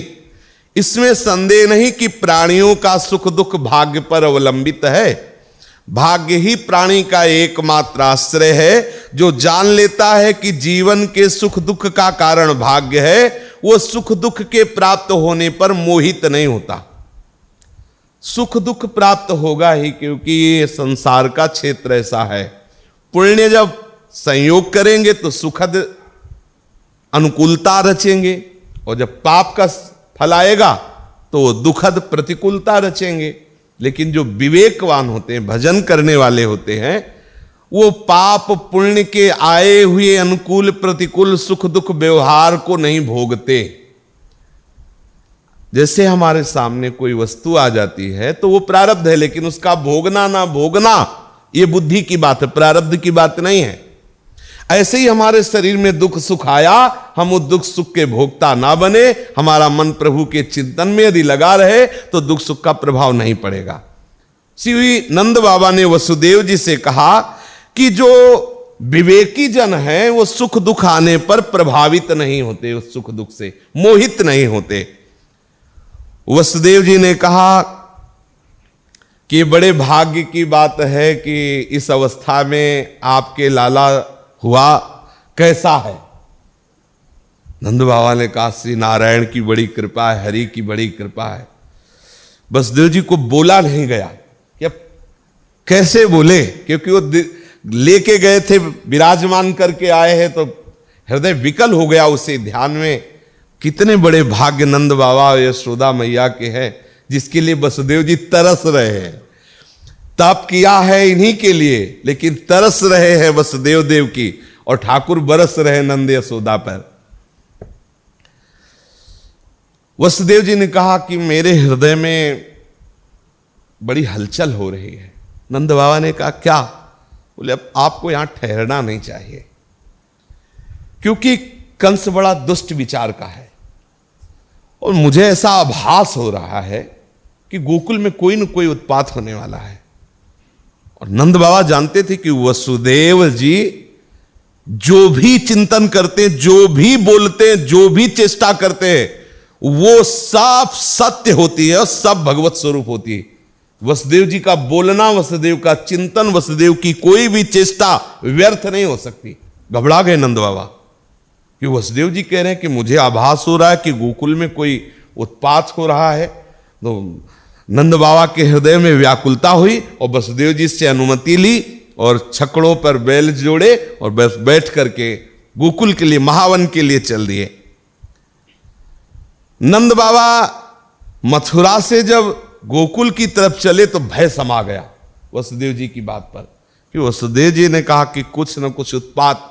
इसमें संदेह नहीं कि प्राणियों का सुख दुख भाग्य पर अवलंबित है। भाग्य ही प्राणी का एकमात्र आश्रय है। जो जान लेता है कि जीवन के सुख दुख का कारण भाग्य है, वो सुख दुख के प्राप्त होने पर मोहित नहीं होता। सुख दुख प्राप्त होगा ही, क्योंकि ये संसार का क्षेत्र ऐसा है। पुण्य जब संयोग करेंगे तो सुखद अनुकूलता रचेंगे, और जब पाप का फल आएगा तो दुखद प्रतिकूलता रचेंगे। लेकिन जो विवेकवान होते हैं, भजन करने वाले होते हैं, वो पाप पुण्य के आए हुए अनुकूल प्रतिकूल सुख दुख व्यवहार को नहीं भोगते। जैसे हमारे सामने कोई वस्तु आ जाती है तो वो प्रारब्ध है, लेकिन उसका भोगना ना भोगना ये बुद्धि की बात है, प्रारब्ध की बात नहीं है। ऐसे ही हमारे शरीर में दुख सुख आया, हम उस दुख सुख के भोक्ता ना बने। हमारा मन प्रभु के चिंतन में यदि लगा रहे तो दुख सुख का प्रभाव नहीं पड़ेगा। श्री नंद बाबा ने वसुदेव जी से कहा कि जो विवेकी जन हैं वो सुख दुख आने पर प्रभावित नहीं होते, उस सुख दुख से मोहित नहीं होते। वसुदेव जी ने कहा कि बड़े भाग्य की बात है कि इस अवस्था में आपके लाला हुआ, कैसा है? नंद बाबा ने कहा, श्री नारायण की बड़ी कृपा है, हरि की बड़ी कृपा है। वसुदेव जी को बोला नहीं गया कि अब कैसे बोले, क्योंकि वो लेके गए थे, विराजमान करके आए हैं, तो हृदय विकल हो गया उसे ध्यान में। कितने बड़े भाग्य नंद बाबा और यशोदा मैया के हैं, जिसके लिए वसुदेव जी तरस रहे हैं। तप किया है इन्हीं के लिए, लेकिन तरस रहे हैं वसुदेव देव की, और ठाकुर बरस रहे नंद यशोदा पर। वसुदेव जी ने कहा कि मेरे हृदय में बड़ी हलचल हो रही है। नंद बाबा ने कहा क्या? बोले अब आपको यहां ठहरना नहीं चाहिए, क्योंकि कंस बड़ा दुष्ट विचार का है और मुझे ऐसा आभास हो रहा है कि गोकुल में कोई न कोई उत्पात होने वाला है। और नंद बाबा जानते थे कि वसुदेव जी जो भी चिंतन करते, जो भी बोलते, जो भी चेष्टा करते हैं, वो सब सत्य होती है और सब भगवत स्वरूप होती है। वसुदेव जी का बोलना, वसुदेव का चिंतन, वसुदेव की कोई भी चेष्टा व्यर्थ नहीं हो सकती। घबरा गए नंद बाबा कि वसुदेव जी कह रहे हैं कि मुझे आभास हो रहा है कि गोकुल में कोई उत्पात हो रहा है। तो नंद बाबा के हृदय में व्याकुलता हुई और वसुदेव जी से अनुमति ली और छकड़ों पर बैल जोड़े और बस बैठ करके गोकुल के लिए, महावन के लिए चल दिए। नंद बाबा मथुरा से जब गोकुल की तरफ चले तो भय समा गया वसुदेव जी की बात पर, कि वसुदेव जी ने कहा कि कुछ न कुछ उत्पात,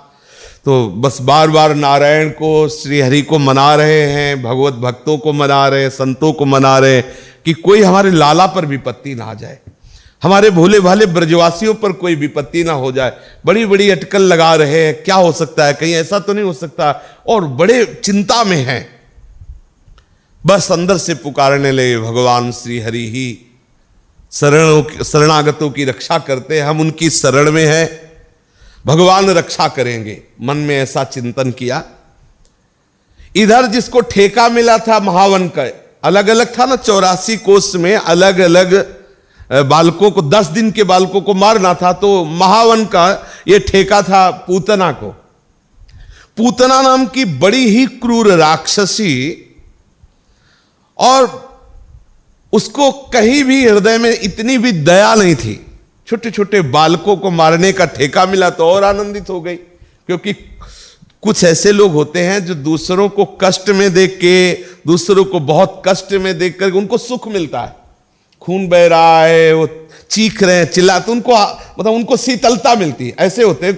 तो बस बार बार नारायण को, श्री हरि को मना रहे हैं, भगवत भक्तों को मना रहे हैं, संतों को मना रहे हैं कि कोई हमारे लाला पर विपत्ति ना आ जाए, हमारे भोले भाले ब्रजवासियों पर कोई विपत्ति ना हो जाए। बड़ी बड़ी अटकल लगा रहे हैं, क्या हो सकता है, कहीं ऐसा तो नहीं हो सकता, और बड़े चिंता में हैं। बस अंदर से पुकारने लगे, भगवान श्री हरि ही शरणागतों की रक्षा करते हैं, हम उनकी शरण में हैं, भगवान रक्षा करेंगे। मन में ऐसा चिंतन किया। इधर जिसको ठेका मिला था महावन का, अलग अलग था ना, 84 कोष में अलग अलग बालकों को, 10 दिन के बालकों को मारना था, तो महावन का ये ठेका था पूतना को। पूतना नाम की बड़ी ही क्रूर राक्षसी, और उसको कहीं भी हृदय में इतनी भी दया नहीं थी। छोटे छोटे बालकों को मारने का ठेका मिला तो और आनंदित हो गई, क्योंकि कुछ ऐसे लोग होते हैं जो दूसरों को कष्ट में देख के, दूसरों को बहुत कष्ट में देख कर उनको सुख मिलता है। खून बह रहा है, वो चीख रहे हैं, चिल्लाते, उनको मतलब उनको शीतलता मिलती है। ऐसे होते हैं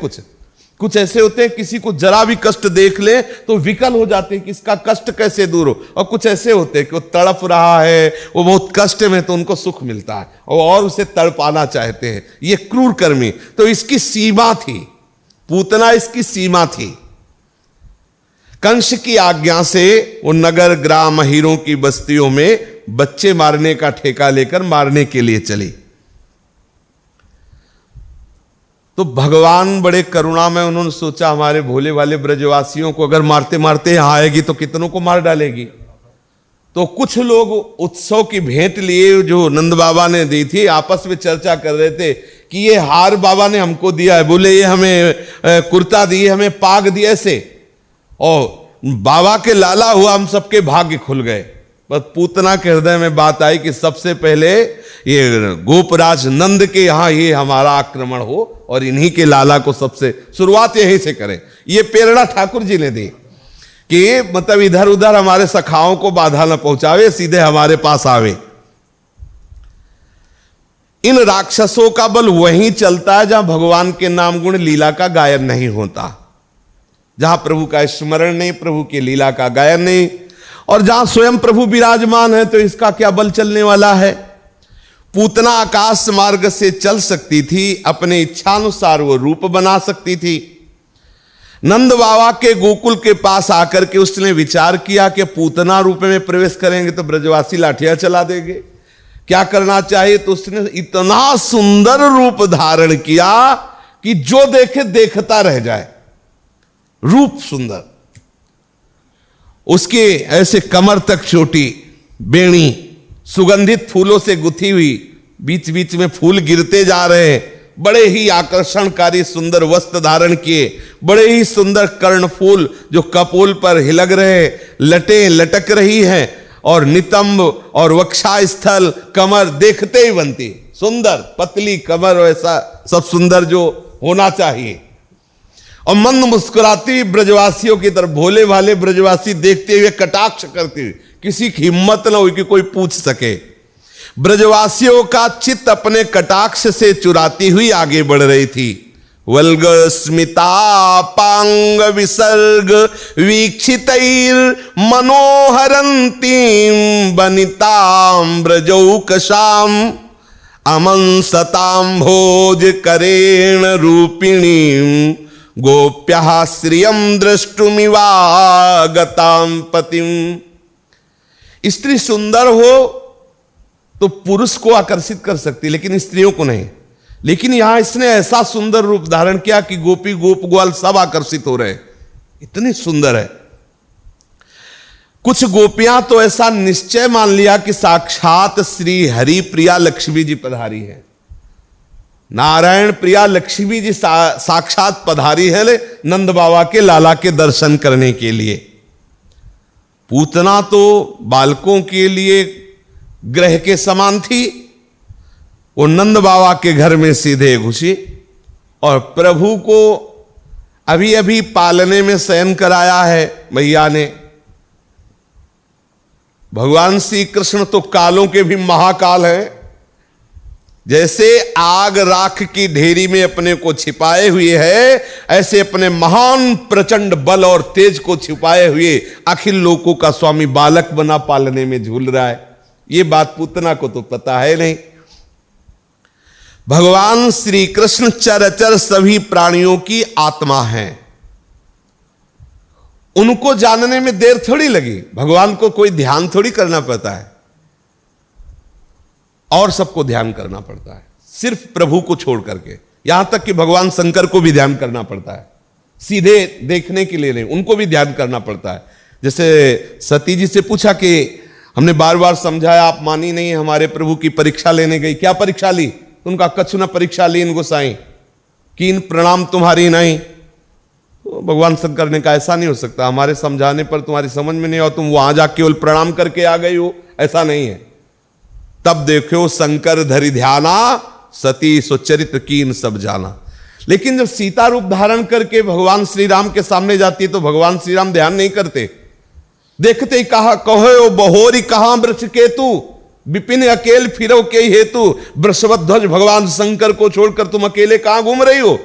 कुछ ऐसे होते हैं, किसी को जरा भी कष्ट देख ले तो विकल हो जाते हैं कि इसका कष्ट कैसे दूर हो। और कुछ ऐसे होते हैं कि वो तड़प रहा है, वो बहुत कष्ट में, तो उनको सुख मिलता है और उसे तड़पाना चाहते हैं। ये क्रूर कर्मी, तो इसकी सीमा थी, पूतना इसकी सीमा थी। कंस की आज्ञा से वो नगर ग्राम हीरों की बस्तियों में बच्चे मारने का ठेका लेकर मारने के लिए चली। तो भगवान बड़े करुणा में उन्होंने सोचा, हमारे भोले वाले ब्रजवासियों को अगर मारते मारते यहां आएगी तो कितनों को मार डालेगी। तो कुछ लोग उत्सव की भेंट लिए जो नंद बाबा ने दी थी, आपस में चर्चा कर रहे थे कि ये हार बाबा ने हमको दिया है, बोले ये हमें कुर्ता दिए, हमें पाग दिए, ऐसे। और बाबा के लाला हुआ, हम सबके भाग्य खुल गए। बस पूतना के हृदय में बात आई कि सबसे पहले ये गोपराज नंद के यहाँ ये हमारा आक्रमण हो और इन्हीं के लाला को सबसे शुरुआत यहीं से करें। ये प्रेरणा ठाकुर जी ने दी कि मतलब इधर उधर हमारे सखाओं को बाधा न पहुंचावे, सीधे हमारे पास आवे। इन राक्षसों का बल वहीं चलता है जहां भगवान के नाम गुण लीला का गायन नहीं होता, जहां प्रभु का स्मरण नहीं, प्रभु की लीला का गायन नहीं, और जहां स्वयं प्रभु विराजमान है तो इसका क्या बल चलने वाला है। पूतना आकाश मार्ग से चल सकती थी, अपने इच्छानुसार वो रूप बना सकती थी। नंद बाबा के गोकुल के पास आकर के उसने विचार किया कि पूतना रूप में प्रवेश करेंगे तो ब्रजवासी लाठियां चला देंगे, क्या करना चाहिए। तो उसने इतना सुंदर रूप धारण किया कि जो देखे देखता रह जाए। रूप सुंदर, उसके ऐसे कमर तक चोटी बेणी, सुगंधित फूलों से गुथी हुई, बीच बीच में फूल गिरते जा रहे हैं, बड़े ही आकर्षणकारी सुंदर वस्त्र धारण किए, बड़े ही सुंदर कर्णफूल जो कपोल पर हिलग रहे, लटें लटक रही हैं, और नितंब और वक्षा स्थल, कमर देखते ही बनती सुंदर, पतली कमर, ऐसा सब सुंदर जो होना चाहिए। और मंद मुस्कुराती ब्रजवासियों की तरफ, भोले भाले ब्रजवासी देखते हुए कटाक्ष करते हुए, किसी की हिम्मत न हुई कि कोई पूछ सके। ब्रजवासियों का चित्त अपने कटाक्ष से चुराती हुई आगे बढ़ रही थी। वल्ग स्मितापांग विसर्ग वीक्षितैर मनोहरंतीं वनितां ब्रजौकशाम अमंसतां भोज करेण रूपिणीं गोप्यः श्रियं द्रष्टुमिवागतां पतिम। स्त्री सुंदर हो तो पुरुष को आकर्षित कर सकती, लेकिन स्त्रियों को नहीं। लेकिन यहां इसने ऐसा सुंदर रूप धारण किया कि गोपी गोप ग्वाल सब आकर्षित हो रहे, इतनी सुंदर है। कुछ गोपियां तो ऐसा निश्चय मान लिया कि साक्षात श्री हरि प्रिया लक्ष्मी जी पधारी है, नारायण प्रिया लक्ष्मी जी साक्षात पधारी है नंद बाबा के लाला के दर्शन करने के लिए। पूतना तो बालकों के लिए ग्रह के समान थी, वो नंद बाबा के घर में सीधे घुसी और प्रभु को अभी अभी पालने में शयन कराया है मैया ने। भगवान श्री कृष्ण तो कालों के भी महाकाल हैं। जैसे आग राख की ढेरी में अपने को छिपाए हुए है, ऐसे अपने महान प्रचंड बल और तेज को छिपाए हुए अखिल लोकों का स्वामी बालक बना पालने में झूल रहा है। ये बात पूतना को तो पता है नहीं। भगवान श्री कृष्ण चराचर सभी प्राणियों की आत्मा है, उनको जानने में देर थोड़ी लगी। भगवान को कोई ध्यान थोड़ी करना पड़ता है, और सबको ध्यान करना पड़ता है, सिर्फ प्रभु को छोड़ करके। यहां तक कि भगवान शंकर को भी ध्यान करना पड़ता है, सीधे देखने के लिए नहीं, उनको भी ध्यान करना पड़ता है। जैसे सती जी से पूछा कि हमने बार बार समझाया, आप मानी नहीं, हमारे प्रभु की परीक्षा लेने गई। क्या परीक्षा ली? उनका कछु न परीक्षा ली इन गोसाई, कीन प्रणाम तुम्हारी नहीं। तो भगवान शंकर ने कहा ऐसा नहीं हो सकता, हमारे समझाने पर तुम्हारी समझ में नहीं और तुम वहां जाके केवल प्रणाम करके आ गई हो, ऐसा नहीं है। तब देखो शंकर धरि ध्याना सती सुचरित कीन सब जाना। लेकिन जब सीता रूप धारण करके भगवान श्री राम के सामने जाती है तो भगवान श्री राम ध्यान नहीं करते। देखते ही कहा कहो बहोरी कहां वृक्ष केतु, विपिन अकेल फिरो के हेतु, वृषभध्वज भगवान शंकर को छोड़कर तुम अकेले कहां घूम रही हो।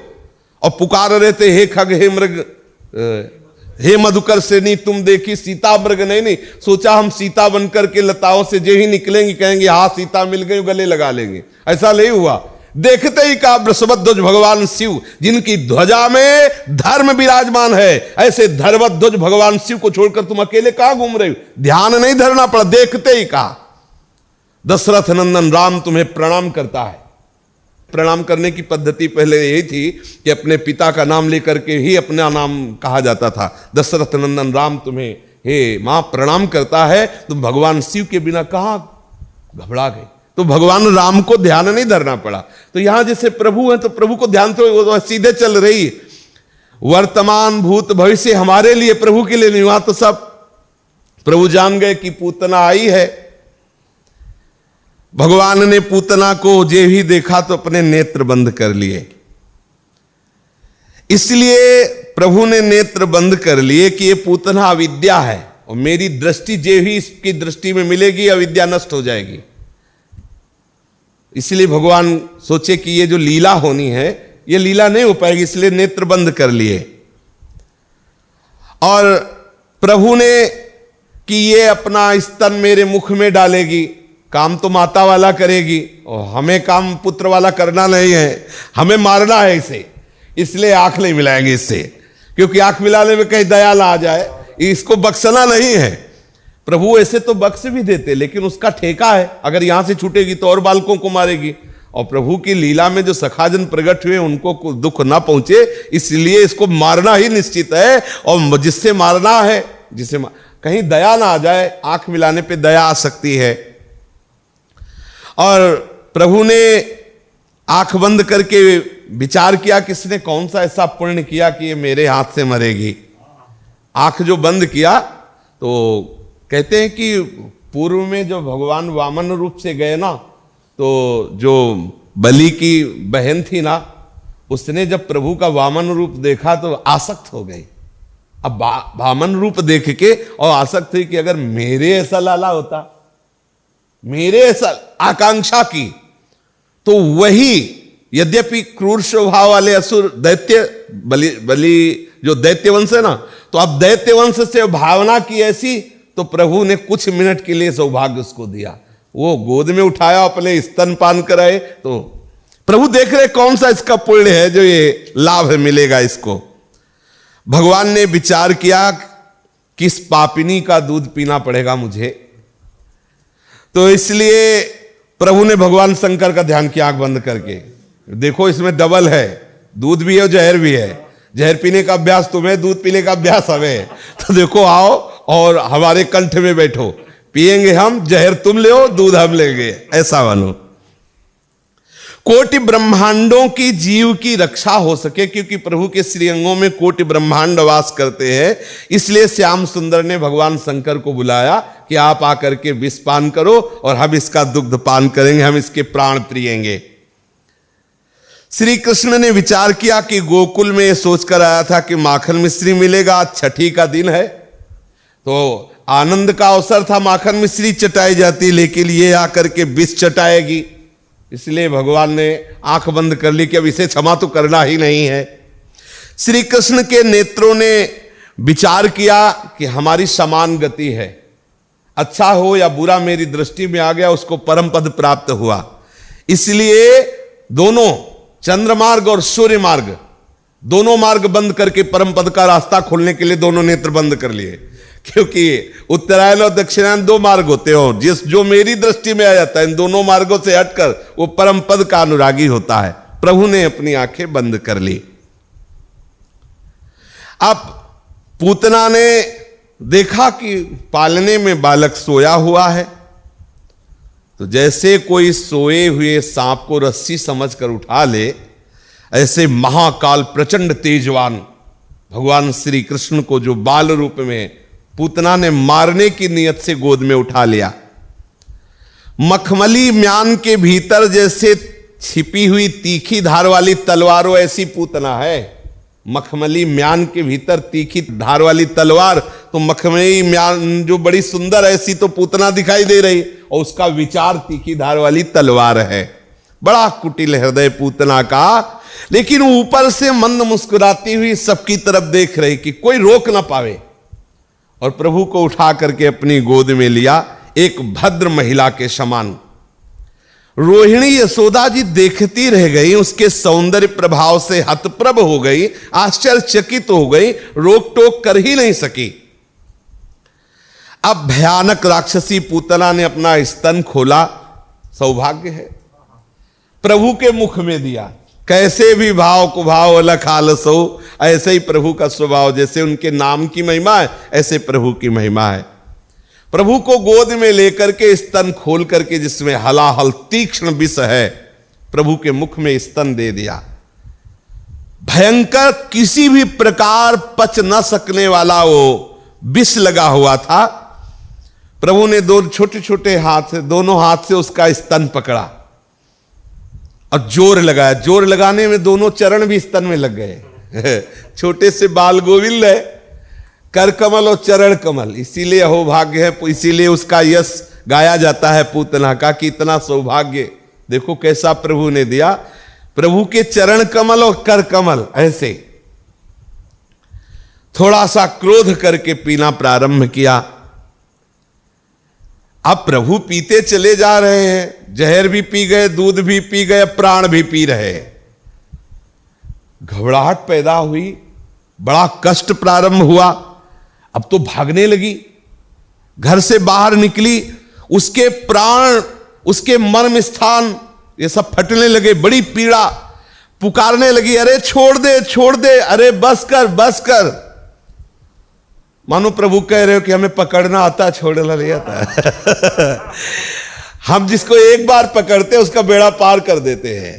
और पुकार रहे थे हे खग हे मृग हे मधुकर श्रेणी तुम देखी सीता मृग नहीं। सोचा हम सीता बनकर के लताओं से जो ही निकलेंगे कहेंगे हाँ सीता मिल गई, गले लगा लेंगे, ऐसा नहीं हुआ। देखते ही कहा वृषभध्वज भगवान शिव जिनकी ध्वजा में धर्म विराजमान है, ऐसे धर्मध्वज भगवान शिव को छोड़कर तुम अकेले कहां घूम रहे हो। ध्यान नहीं धरना पड़ा, देखते ही कहा दशरथ नंदन राम तुम्हें प्रणाम करता है। प्रणाम करने की पद्धति पहले यही थी कि अपने पिता का नाम लेकर के ही अपना नाम कहा जाता था। दशरथ नंदन राम तुम्हें हे मां प्रणाम करता है। तो भगवान शिव के बिना कहां घबरा गए, तो भगवान राम को ध्यान नहीं धरना पड़ा। तो यहां जैसे प्रभु है तो प्रभु को ध्यान तो सीधे चल रही, वर्तमान भूत भविष्य हमारे लिए, प्रभु के लिए नहीं। वहां तो सब प्रभु जान गए कि पूतना आई है। भगवान ने पूतना को जे ही देखा तो अपने नेत्र बंद कर लिए। इसलिए प्रभु ने नेत्र बंद कर लिए कि ये पूतना अविद्या है और मेरी दृष्टि जे ही इसकी दृष्टि में मिलेगी अविद्या नष्ट हो जाएगी। इसलिए भगवान सोचे कि ये जो लीला होनी है ये लीला नहीं हो पाएगी, इसलिए नेत्र बंद कर लिए। और प्रभु ने कि ये अपना स्तन मेरे मुख में डालेगी, काम तो माता वाला करेगी और हमें काम पुत्र वाला करना नहीं है, हमें मारना है इसे, इसलिए आंख नहीं मिलाएंगे इससे, क्योंकि आंख मिलाने में कहीं दया ना आ जाए, इसको बख्शना नहीं है। प्रभु ऐसे तो बख्श भी देते लेकिन उसका ठेका है, अगर यहां से छूटेगी तो और बालकों को मारेगी। और प्रभु की लीला में जो सखाजन प्रकट हुए उनको दुख ना पहुंचे, इसलिए इसको मारना ही निश्चित है। और जिससे मारना है, जिसे कहीं दया ना आ जाए, आंख मिलाने पे दया आ सकती है। और प्रभु ने आंख बंद करके विचार किया किसने कौन सा ऐसा पुण्य किया कि ये मेरे हाथ से मरेगी। आंख जो बंद किया तो कहते हैं कि पूर्व में जो भगवान वामन रूप से गए ना, तो जो बलि की बहन थी ना, उसने जब प्रभु का वामन रूप देखा तो आसक्त हो गई। अब वामन रूप देख के और आसक्त हुई कि अगर मेरे ऐसा लाला होता, मेरे ऐसा आकांक्षा की, तो वही यद्यपि क्रूर स्वभाव वाले असुर दैत्य बलि जो दैत्य वंश है ना, तो अब दैत्य वंश से भावना की ऐसी, तो प्रभु ने कुछ मिनट के लिए सौभाग्य उसको दिया। वो गोद में उठाया, अपने स्तनपान कराए, तो प्रभु देख रहे कौन सा इसका पुण्य है जो ये लाभ मिलेगा इसको। भगवान ने विचार किया किस पापिनी का दूध पीना पड़ेगा मुझे, तो इसलिए प्रभु ने भगवान शंकर का ध्यान किया आंख बंद करके। देखो इसमें डबल है, दूध भी है और जहर भी है। जहर पीने का अभ्यास तुम्हें, दूध पीने का अभ्यास हमें, तो देखो आओ और हमारे कंठ में बैठो, पिएंगे हम, जहर तुम ले, दूध हम लेंगे, ऐसा बनो। कोटि ब्रह्मांडों की जीव की रक्षा हो सके, क्योंकि प्रभु के श्रीअंगों में कोटि ब्रह्मांड वास करते हैं, इसलिए श्याम सुंदर ने भगवान शंकर को बुलाया कि आप आकर के विष पान करो और हम इसका दुग्ध पान करेंगे, हम इसके प्राण पिएंगे। श्री कृष्ण ने विचार किया कि गोकुल में ये सोचकर आया था कि माखन मिश्री मिलेगा, छठी का दिन है तो आनंद का अवसर था, माखन मिश्री चटाई जाती, लेकिन ये आकर के विष चटाएगी, इसलिए भगवान ने आंख बंद कर ली कि अब इसे क्षमा तो करना ही नहीं है। श्री कृष्ण के नेत्रों ने विचार किया कि हमारी समान गति है, अच्छा हो या बुरा मेरी दृष्टि में आ गया, उसको परम पद प्राप्त हुआ। इसलिए दोनों चंद्र मार्ग और सूर्य मार्ग, दोनों मार्ग बंद करके परम पद का रास्ता खोलने के लिए दोनों नेत्र बंद कर लिए, क्योंकि उत्तरायण और दक्षिणायन दो मार्ग होते हो, जो मेरी दृष्टि में आ जाता है इन दोनों मार्गों से हटकर वो परम पद का अनुरागी होता है। प्रभु ने अपनी आंखें बंद कर ली। अब पूतना ने देखा कि पालने में बालक सोया हुआ है, तो जैसे कोई सोए हुए सांप को रस्सी समझकर उठा ले, ऐसे महाकाल प्रचंड तेजवान भगवान श्री कृष्ण को जो बाल रूप में पूतना ने मारने की नियत से गोद में उठा लिया। मखमली म्यान के भीतर जैसे छिपी हुई तीखी धार वाली तलवारों ऐसी पूतना है। मखमली म्यान के भीतर तीखी धार वाली तलवार, तो मखमली म्यान जो बड़ी सुंदर ऐसी तो पूतना दिखाई दे रही, और उसका विचार तीखी धार वाली तलवार है। बड़ा कुटिल हृदय पूतना का, लेकिन ऊपर से मंद मुस्कुराती हुई सबकी तरफ देख रही कि कोई रोक ना पावे, और प्रभु को उठा करके अपनी गोद में लिया, एक भद्र महिला के समान। रोहिणी यशोदा जी देखती रह गई, उसके सौंदर्य प्रभाव से हतप्रभ हो गई, आश्चर्यचकित हो गई, रोक टोक कर ही नहीं सकी। अब भयानक राक्षसी पूतना ने अपना स्तन खोला, सौभाग्य है, प्रभु के मुख में दिया। कैसे भी भाव को भाव अलग आलसो, ऐसे ही प्रभु का स्वभाव, जैसे उनके नाम की महिमा है ऐसे प्रभु की महिमा है। प्रभु को गोद में लेकर के स्तन खोल करके, जिसमें हलाहल तीक्ष्ण विष है, प्रभु के मुख में स्तन दे दिया। भयंकर किसी भी प्रकार पच न सकने वाला वो विष लगा हुआ था। प्रभु ने दो छोटे छोटे हाथ से, दोनों हाथ से उसका स्तन पकड़ा और जोर लगाया। जोर लगाने में दोनों चरण भी स्तन में लग गए। छोटे से बाल गोविंद है, कर कमल और चरण कमल, इसीलिए अहोभाग्य है, इसीलिए उसका यश गाया जाता है पूतना का कि इतना सौभाग्य देखो कैसा प्रभु ने दिया। प्रभु के चरण कमल और कर कमल ऐसे। थोड़ा सा क्रोध करके पीना प्रारंभ किया। अब प्रभु पीते चले जा रहे हैं, जहर भी पी गए, दूध भी पी गए, प्राण भी पी रहे। घबराहट पैदा हुई, बड़ा कष्ट प्रारंभ हुआ। अब तो भागने लगी, घर से बाहर निकली, उसके प्राण, उसके मर्म स्थान ये सब फटने लगे, बड़ी पीड़ा, पुकारने लगी, अरे छोड़ दे छोड़ दे, अरे बस कर बस कर। मानो प्रभु कह रहे हो कि हमें पकड़ना आता, छोड़ना नहीं आता। हम जिसको एक बार पकड़ते हैं उसका बेड़ा पार कर देते हैं।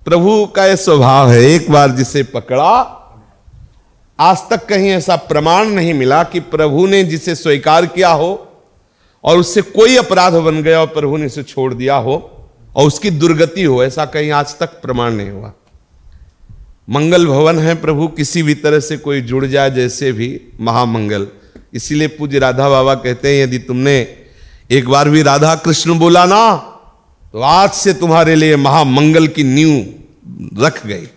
प्रभु का यह स्वभाव है, एक बार जिसे पकड़ा, आज तक कहीं ऐसा प्रमाण नहीं मिला कि प्रभु ने जिसे स्वीकार किया हो और उससे कोई अपराध बन गया और प्रभु ने उसे छोड़ दिया हो और उसकी दुर्गति हो, ऐसा कहीं आज तक प्रमाण नहीं हुआ। मंगल भवन है प्रभु, किसी भी तरह से कोई जुड़ जाए जैसे भी महामंगल। इसीलिए पूज्य राधा बाबा कहते हैं, यदि तुमने एक बार भी राधा कृष्ण बोला ना तो आज से तुम्हारे लिए महामंगल की नींव रख गई।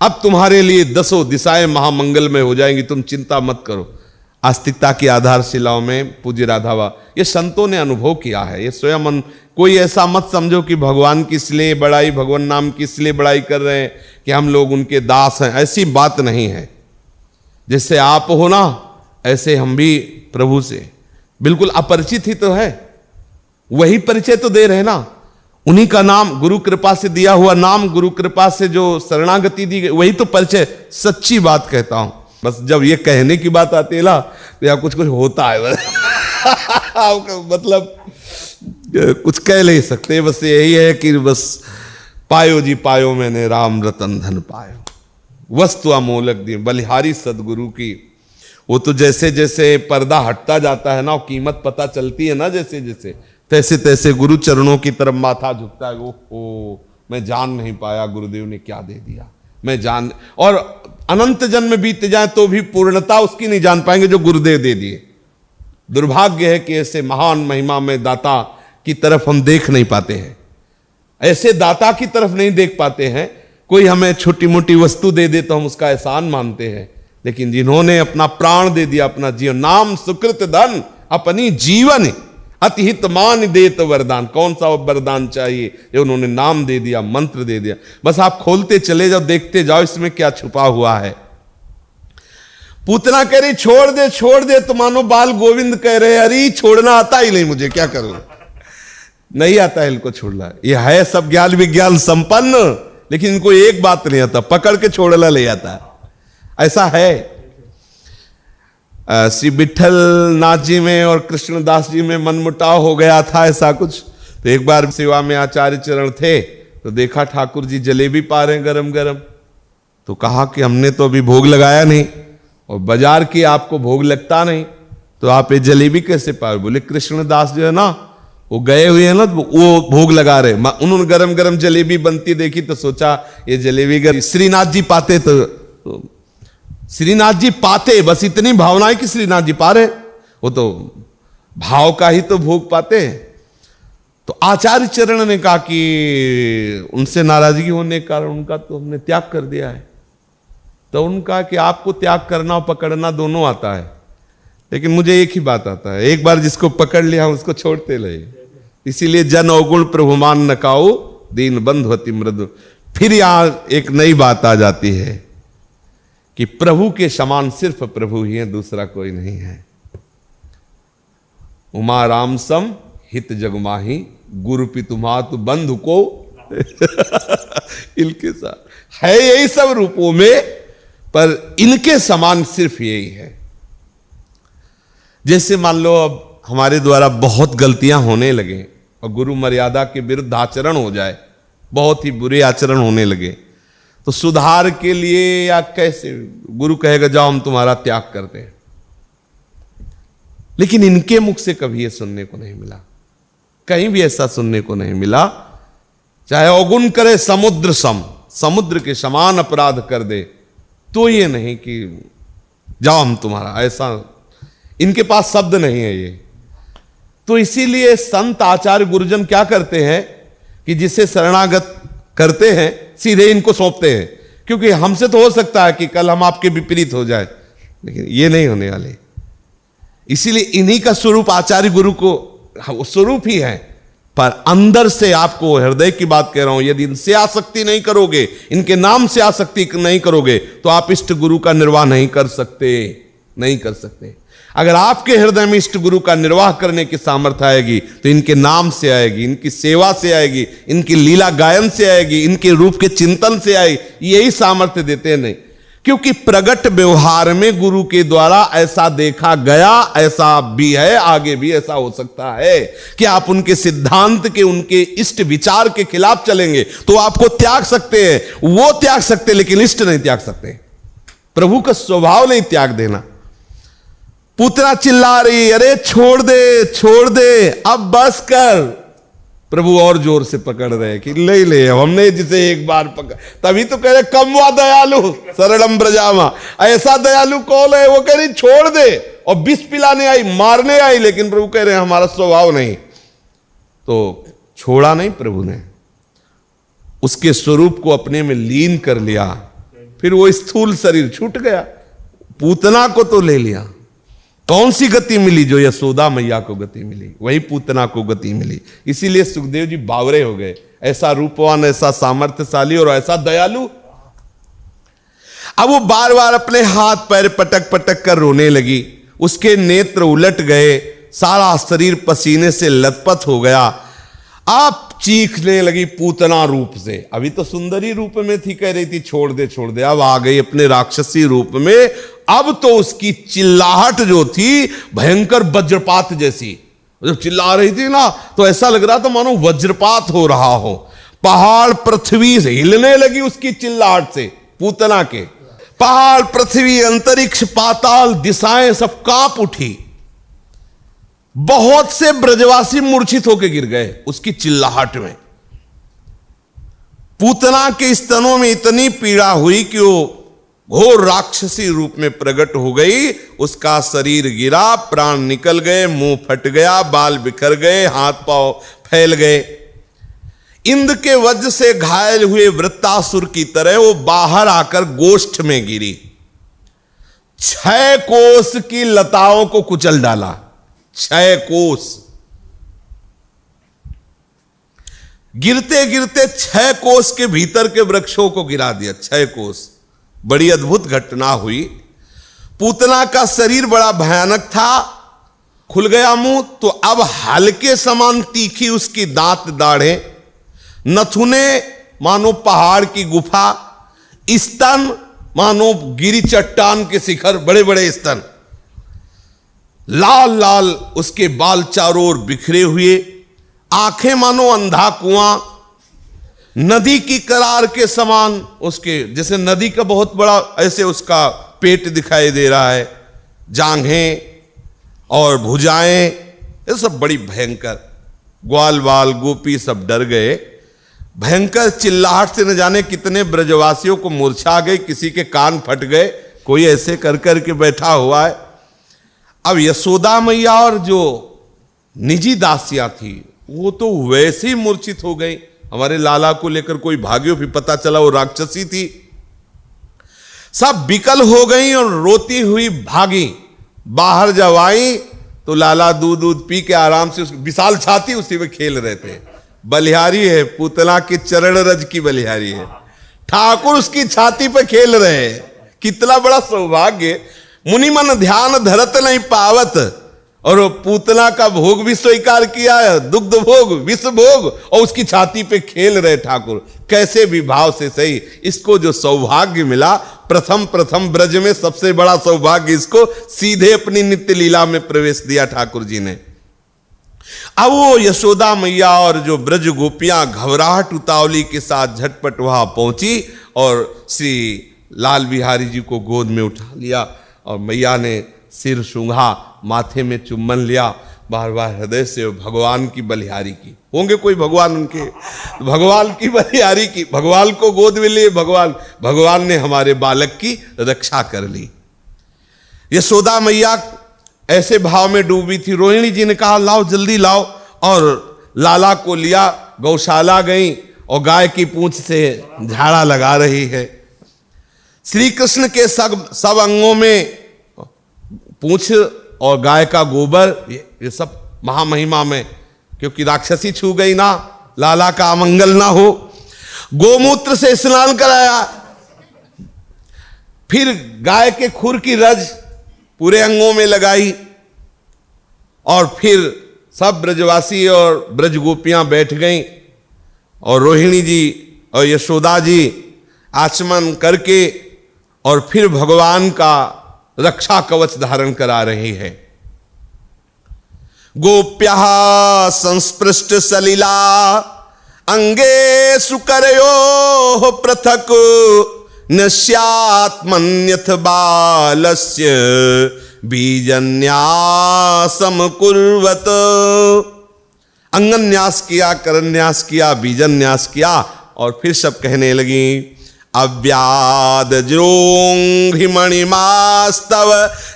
अब तुम्हारे लिए 10 दिशाएं महामंगल में हो जाएंगी, तुम चिंता मत करो। आस्तिकता की आधारशिलाओं में पूज्य राधावा, ये संतों ने अनुभव किया है। ये स्वयं कोई ऐसा मत समझो कि भगवान की इसलिए बड़ाई, भगवान नाम की इसलिए बड़ाई कर रहे हैं कि हम लोग उनके दास हैं, ऐसी बात नहीं है। जैसे आप हो ना, ऐसे हम भी प्रभु से बिल्कुल अपरिचित ही तो है, वही परिचय तो दे रहे ना। उन्हीं का नाम, गुरु कृपा से दिया हुआ नाम, गुरु कृपा से जो शरणागति दी गई, वही तो परिचय। सच्ची बात कहता हूं, बस जब ये कहने की बात आती है ना, तो या कुछ कुछ होता है मतलब कुछ कह नहीं सकते, बस यही है कि बस पायो जी पायो मैंने राम रतन धन पायो, वस्तु अमोलक दी बलिहारी सदगुरु की। वो तो जैसे जैसे पर्दा हटता जाता है ना, कीमत पता चलती है ना, जैसे जैसे तैसे तैसे गुरु चरणों की तरफ माथा झुकता है। ओहो, मैं जान नहीं पाया गुरुदेव ने क्या दे दिया, मैं जान, और अनंत जन्म बीत जाए तो भी पूर्णता उसकी नहीं जान पाएंगे जो गुरुदेव दे दिए। दुर्भाग्य है कि ऐसे महान महिमा में दाता की तरफ हम देख नहीं पाते हैं, ऐसे दाता की तरफ नहीं देख पाते हैं। कोई हमें छोटी मोटी वस्तु दे दे तो हम उसका एहसान मानते हैं, लेकिन जिन्होंने अपना प्राण दे दिया, अपना जीवन, नाम सुकृत धन अपनी जीवन अतिहित मान देत वरदान, कौन सा वरदान चाहिए, ये उन्होंने नाम दे दिया, मंत्र दे दिया। बस आप खोलते चले जाओ, देखते जाओ इसमें क्या छुपा हुआ है। पूतना कह रही छोड़ दे, तो मानो बाल गोविंद कह रहे, अरे छोड़ना आता ही नहीं मुझे, क्या करूं, नहीं आता है इनको छोड़ना। ये है सब ज्ञान विज्ञान संपन्न, लेकिन इनको एक बात नहीं आता, पकड़ के छोड़ना ले आता। ऐसा है श्री विठल नाथ जी में और कृष्णदास जी में मनमुटाव हो गया था, ऐसा कुछ। तो एक बार सेवा में आचार्य चरण थे, तो देखा ठाकुर जी जलेबी पा रहे हैं गरम गरम, तो कहा कि हमने तो अभी भोग लगाया नहीं, और बाजार की आपको भोग लगता नहीं, तो आप ये जलेबी कैसे पा रहे? बोले कृष्णदास जो है ना, वो गए हुए हैं ना, वो भोग लगा रहे। उन्होंने गरम गरम जलेबी बनती देखी, तो सोचा ये जलेबी श्रीनाथ जी पाते, तो श्रीनाथ जी पाते, बस इतनी भावना है कि श्रीनाथ जी पा रहे, वो तो भाव का ही तो भोग पाते हैं। तो आचार्य चरण ने कहा कि उनसे नाराजगी होने के कारण उनका तो हमने त्याग कर दिया है। तो उनका कि आपको त्याग करना और पकड़ना दोनों आता है, लेकिन मुझे एक ही बात आता है, एक बार जिसको पकड़ लिया उसको छोड़ते रहे। इसीलिए जन अवगुण प्रभुमान नकाऊ दीन बंधु अति मृदु। फिर यहां एक नई बात आ जाती है कि प्रभु के समान सिर्फ प्रभु ही है, दूसरा कोई नहीं है। उमा राम सम हित जगमाही, गुरु पितुमातु बंधु को इनके साथ है यही सब रूपों में, पर इनके समान सिर्फ यही है। जैसे मान लो अब हमारे द्वारा बहुत गलतियां होने लगे और गुरु मर्यादा के विरुद्ध आचरण हो जाए, बहुत ही बुरे आचरण होने लगे, तो सुधार के लिए या कैसे गुरु कहेगा जाओ हम तुम्हारा त्याग करते हैं। लेकिन इनके मुख से कभी ये सुनने को नहीं मिला, कहीं भी ऐसा सुनने को नहीं मिला। चाहे अवगुण करे समुद्र सम, समुद्र के समान अपराध कर दे, तो ये नहीं कि जाओ हम तुम्हारा, ऐसा इनके पास शब्द नहीं है ये। तो इसीलिए संत आचार्य गुरुजन क्या करते हैं कि जिसे शरणागत करते हैं सीधे इनको सौंपते हैं, क्योंकि हमसे तो हो सकता है कि कल हम आपके विपरीत हो जाए, लेकिन ये नहीं होने वाले। इसीलिए इन्हीं का स्वरूप आचार्य गुरु को स्वरूप ही है, पर अंदर से आपको हृदय की बात कह रहा हूं, यदि इनसे आसक्ति नहीं करोगे, इनके नाम से आसक्ति नहीं करोगे, तो आप इष्ट गुरु का निर्वाह नहीं कर सकते। अगर आपके हृदय में इष्ट गुरु का निर्वाह करने की सामर्थ्य आएगी, तो इनके नाम से आएगी, इनकी सेवा से आएगी, इनकी लीला गायन से आएगी, इनके रूप के चिंतन से आएगी। यही सामर्थ्य देते हैं नहीं, क्योंकि प्रगट व्यवहार में गुरु के द्वारा ऐसा देखा गया, ऐसा भी है, आगे भी ऐसा हो सकता है कि आप उनके सिद्धांत के, उनके इष्ट विचार के खिलाफ चलेंगे तो आपको त्याग सकते हैं, वो त्याग सकते, लेकिन इष्ट नहीं त्याग सकते। प्रभु का स्वभाव नहीं त्याग देना। पुतना चिल्ला रही, अरे छोड़ दे अब बस कर। प्रभु और जोर से पकड़ रहे कि ले हमने जिसे एक बार पकड़, तभी तो कह रहे कम वा दयालु सरलम ब्रजामा, ऐसा दयालु कौन है? वो कह रही छोड़ दे, और विष पिलाने आई, मारने आई, लेकिन प्रभु कह रहे हैं हमारा स्वभाव नहीं, तो छोड़ा नहीं प्रभु ने, उसके स्वरूप को अपने में लीन कर लिया। फिर वो स्थूल शरीर छूट गया, पूतना को तो ले लिया। कौन सी गति मिली? जो यशोदा मैया को गति मिली, वही पूतना को गति मिली। इसीलिए सुखदेव जी बावरे हो गए, ऐसा रूपवान, ऐसा सामर्थ्यशाली और ऐसा दयालु। अब वो बार बार अपने हाथ पैर पटक पटक कर रोने लगी, उसके नेत्र उलट गए, सारा शरीर पसीने से लथपथ हो गया। आप चीखने लगी पूतना रूप से। अभी तो सुंदरी रूप में थी, कह रही थी छोड़ दे छोड़ दे, अब आ गई अपने राक्षसी रूप में। अब तो उसकी चिल्लाहट जो थी भयंकर वज्रपात जैसी। जब चिल्ला रही थी ना तो ऐसा लग रहा था मानो वज्रपात हो रहा हो। पहाड़ पृथ्वी से हिलने लगी उसकी चिल्लाहट से, पूतना के। पहाड़ पृथ्वी अंतरिक्ष पाताल दिशाएं सब कांप उठी। बहुत से ब्रजवासी मूर्छित होकर गिर गए उसकी चिल्लाहट में। पूतना के स्तनों में इतनी पीड़ा हुई कि वो घोर राक्षसी रूप में प्रकट हो गई। उसका शरीर गिरा, प्राण निकल गए, मुंह फट गया, बाल बिखर गए, हाथ पांव फैल गए। इंद्र के वज्र से घायल हुए वृत्तासुर की तरह वो बाहर आकर गोष्ठ में गिरी, 6 कोस की लताओं को कुचल डाला। 6 कोस, गिरते गिरते 6 कोस के भीतर के वृक्षों को गिरा दिया। 6 कोस, बड़ी अद्भुत घटना हुई। पूतना का शरीर बड़ा भयानक था, खुल गया मुंह तो अब हल्के समान तीखी उसकी दांत दाढ़े, नथुने मानो पहाड़ की गुफा, स्तन मानो गिरी चट्टान के शिखर, बड़े बड़े स्तन, लाल लाल उसके बाल चारों ओर बिखरे हुए, आंखें मानो अंधा कुआं, नदी की करार के समान उसके, जैसे नदी का बहुत बड़ा ऐसे उसका पेट दिखाई दे रहा है, जांघें और भुजाएं, ये सब बड़ी भयंकर। ग्वाल बाल गोपी सब डर गए। भयंकर चिल्लाहट से न जाने कितने ब्रजवासियों को मूर्छा आ गई, किसी के कान फट गए, कोई ऐसे कर कर के बैठा हुआ है। अब यशोदा मैया और जो निजी दासियां थी वो तो वैसे ही मूर्छित हो गई। हमारे लाला को लेकर कोई भाग्यो, भी पता चला वो राक्षसी थी। सब विकल हो गई और रोती हुई भागी। बाहर जब आई तो लाला दूध पी के आराम से, विशाल छाती उसी में खेल रहे थे। बलिहारी है, पूतना के चरण रज की बलिहारी है, ठाकुर उसकी छाती पे खेल रहे हैं। कितना बड़ा सौभाग्य। मुनि मन ध्यान धरत नहीं पावत, और वो पूतना का भोग भी स्वीकार किया है, दुग्ध भोग, विष भोग, और उसकी छाती पे खेल रहे ठाकुर। कैसे भी भाव से सही, इसको जो सौभाग्य मिला, प्रथम ब्रज में सबसे बड़ा सौभाग्य इसको, सीधे अपनी नित्य लीला में प्रवेश दिया ठाकुर जी ने। अब वो यशोदा मैया और जो ब्रज गोपियां घबराहट उतावली के साथ झटपट वहां पहुंची और श्री लाल बिहारी जी को गोद में उठा लिया और मैया ने सिर सूंघा, माथे में चुम्बन लिया, बार बार हृदय से भगवान की बलिहारी की। होंगे कोई भगवान उनके, भगवान की बलिहारी की, भगवान को गोद में लिए, भगवान ने हमारे बालक की रक्षा कर ली। यशोदा मैया ऐसे भाव में डूबी थी। रोहिणी जी ने कहा लाओ जल्दी लाओ, और लाला को लिया, गौशाला गई और गाय की पूंछ से झाड़ा लगा रही है। श्री कृष्ण के सब अंगों में पूंछ और गाय का गोबर, ये सब महामहिमा में, क्योंकि राक्षसी छू गई ना, लाला का अमंगल ना हो। गोमूत्र से स्नान कराया, फिर गाय के खुर की रज पूरे अंगों में लगाई, और फिर सब ब्रजवासी और ब्रज गोपियां बैठ गईं, और रोहिणी जी और यशोदा जी आचमन करके और फिर भगवान का रक्षा कवच धारण करा रही है। गोप्या संस्पृष्ट सलिला अंगे सुकरयो पृथक नश्यात्मन्यथ बालस्य बीजन्यासम कुर्वत। अंगन्यास किया, करन्यास किया, बीजन्यास किया, और फिर सब कहने लगी अव्याद जोंघ्रिमणिमास्तव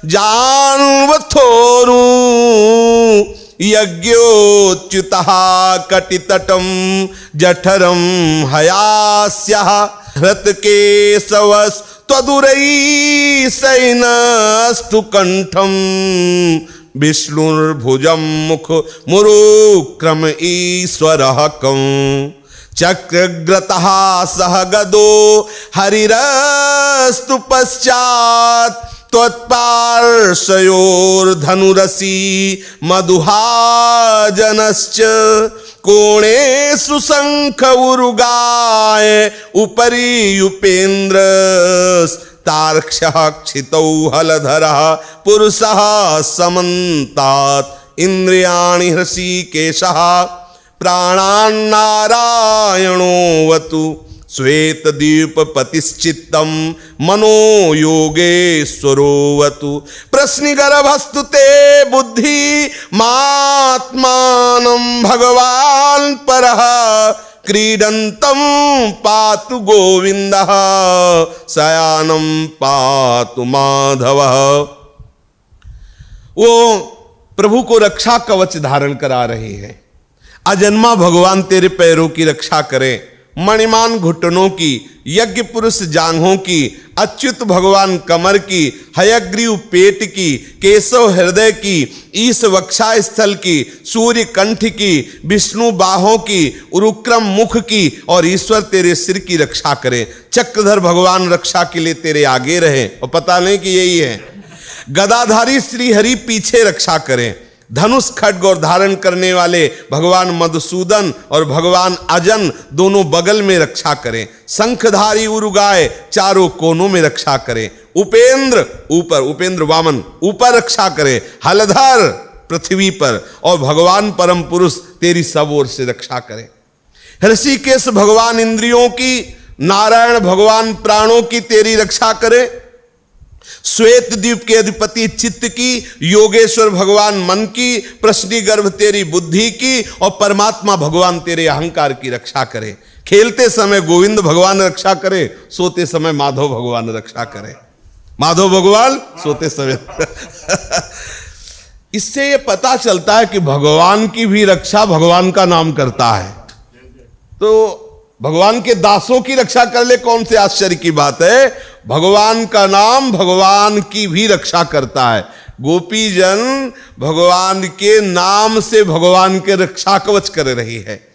जानवथोरू यज्ञोच्युतः कटितटं जठरं हयास्यः हृतकेशवस्त्वदुरैः कंठम विष्णुर्भुजं मुख मुरुक्रम ईश्वरः कं चक्रग्रतः सह गदो हरिरस्तु पश्चात् त्वत्पार्श्वयोर्धनुरसी मधुहाजनश्च कोणेषु शंख उरुगाय उपरि युपेन्द्रस्तार्क्ष्यः क्षितौ हलधरः पुरुषः समन्तात् इन्द्रियाणि हृषीकेशः प्राणान्नारायणोऽवतु श्वेतदीपपतिश्चित्तं मनो योगेश्वरोऽवतु प्रश्निगर्भस्तु ते बुद्धि मात्मानं भगवान् परः क्रीडन्तं पातु गोविन्दः शयानं पातु माधवः। वो प्रभु को रक्षा कवच धारण करा रही है। अजन्मा भगवान तेरे पैरों की रक्षा करे, मणिमान घुटनों की, यज्ञ पुरुष जांघों की, अच्युत भगवान कमर की, हयग्रीव पेट की, केशव हृदय की, ईश वक्षा स्थल की, सूर्य कंठ की, विष्णु बाहों की, उरुक्रम मुख की और ईश्वर तेरे सिर की रक्षा करे। चक्रधर भगवान रक्षा के लिए तेरे आगे रहे और पता नहीं कि यही है। गदाधारी श्री हरि पीछे रक्षा करें। धनुष खड्ग और धारण करने वाले भगवान मधुसूदन और भगवान अजन दोनों बगल में रक्षा करें। शंखधारी उरुगाय चारों कोनों में रक्षा करें। उपेंद्र ऊपर, उपेंद्र वामन ऊपर रक्षा करें। हलधर पृथ्वी पर और भगवान परम पुरुष तेरी सब ओर से रक्षा करें। ऋषिकेश भगवान इंद्रियों की, नारायण भगवान प्राणों की तेरी रक्षा करे। श्वेत द्वीप के अधिपति चित्त की, योगेश्वर भगवान मन की, प्रश्नी गर्भ तेरी बुद्धि की और परमात्मा भगवान तेरे अहंकार की रक्षा करे। खेलते समय गोविंद भगवान रक्षा करे, सोते समय माधव भगवान रक्षा करे। माधव भगवान सोते समय इससे ये पता चलता है कि भगवान की भी रक्षा भगवान का नाम करता है। तो भगवान के दासों की रक्षा कर ले, कौन से आश्चर्य की बात है। भगवान का नाम भगवान की भी रक्षा करता है। गोपी जन भगवान के नाम से भगवान के रक्षा कवच कर रही है।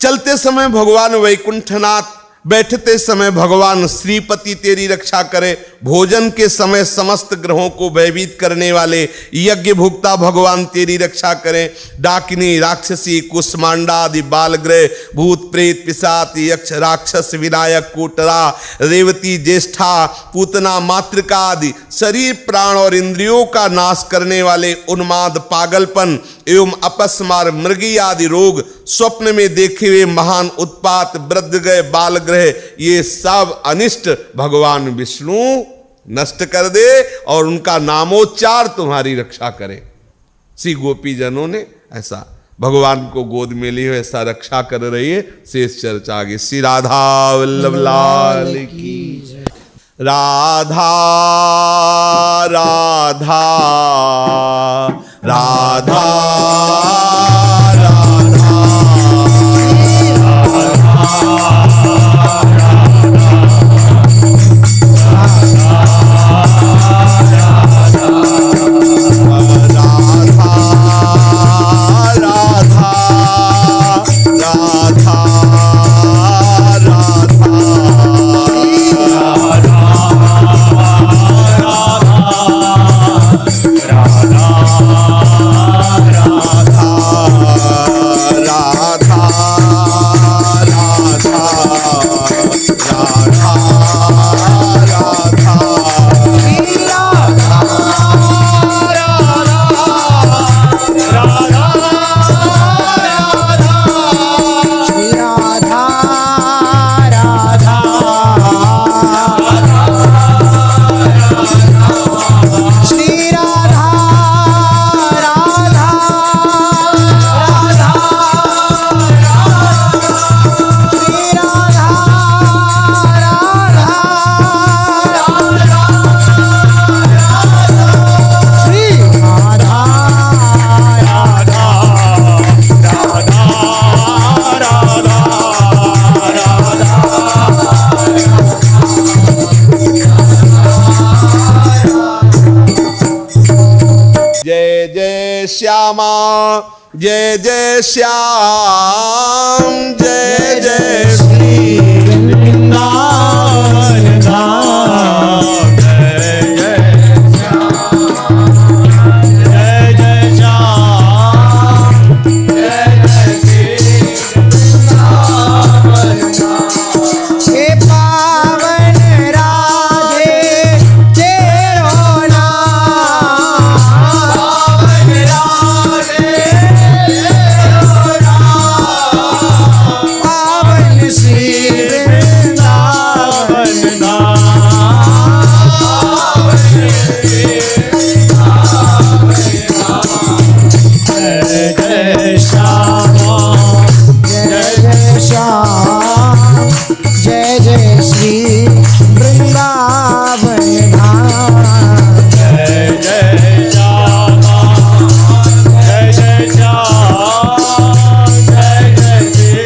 चलते समय भगवान वैकुंठनाथ, बैठते समय भगवान श्रीपति तेरी रक्षा करे। भोजन के समय समस्त ग्रहों को भयभीत करने वाले यज्ञ भुक्ता भगवान तेरी रक्षा करें। डाकिनी, राक्षसी, कुष्मांडा आदि बालग्रह, भूत प्रेत, पिशाच, यक्ष, राक्षस, विनायक, कोटरा, रेवती, ज्येष्ठा, पूतना, मातृका आदि शरीर, प्राण और इंद्रियों का नाश करने वाले उन्माद, पागलपन एवं अपस्मार, मृगी आदि रोग, स्वप्न में देखे हुए महान उत्पात, वृद्धगय, बालग्रह, ये सब अनिष्ट भगवान विष्णु नष्ट कर दे और उनका नामोच्चार तुम्हारी रक्षा करे। श्री गोपी जनों ने ऐसा भगवान को गोद में लिए ऐसा रक्षा कर रही है। शेष चर्चा आगे। श्री राधा वल्लभ लाल की। राधा राधा राधा राधा जय जय श्याम जय जय
श्री वृंदावन धाम जय जय जय जय श्याम जय जय श्री वृंदावन धाम हे पावन राधे तेरो नाम पावन राधे तेरो नाम पावन श्री वृंदावन धाम जय जय श्यामा जय जय श्याम जय जय श्री वृंदावन धाम जय जय श्यामा जय जय श्याम जय जय श्री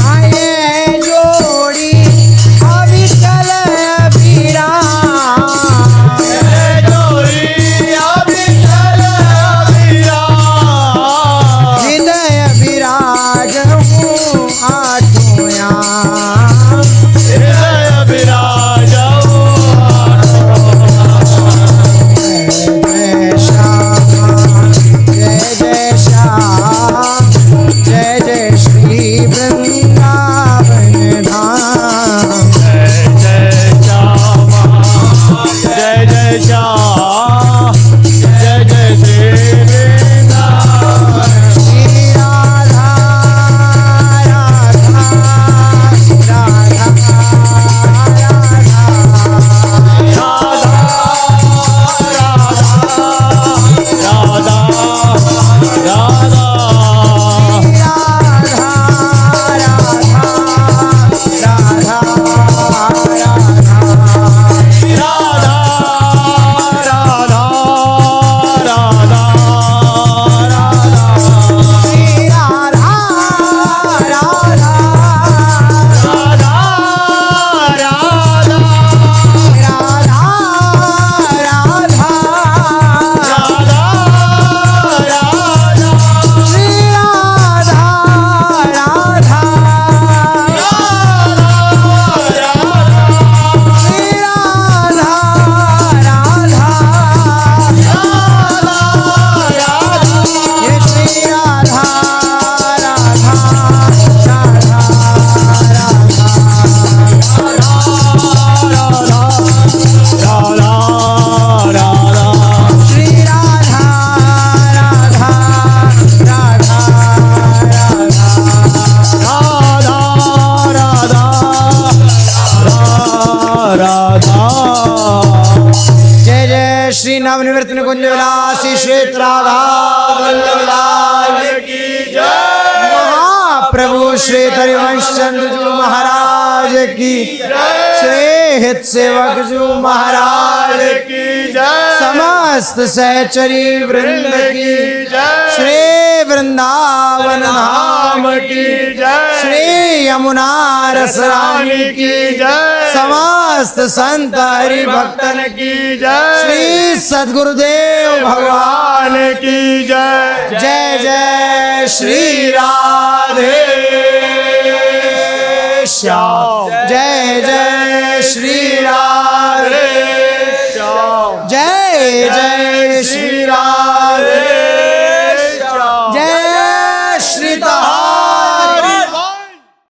आए जोड़ी अविचल अभिराम जोड़ी अविचल अभिराम हृदय विराज हूँ आठों याम हृदय विराज जय श्यामा जय जय श्याम जय जय श्री वृंदावन धाम जय जय श्यामा जय जय श्याम जय जय श्री वृंदावन श्री राधा राधा राधा जय जय श्री नवनिवृत्त कुंज विलासी श्वेत राधा वल्लभ लाल की जय महाप्रभु श्री हरिवंश चंद्र जी महाराज की श्री हित सेवक जी महाराज की जय समस्त सहचरी वृंद की जय श्री वृंदावन धाम की जय श्री यमुना रस रानी की जय समस्त संत हरि भक्तन की जय श्री सद्गुरुदेव भगवान की जय जय जय श्री राधे श्याम जय जय श्री राधे श्याम जय जय श्री राधे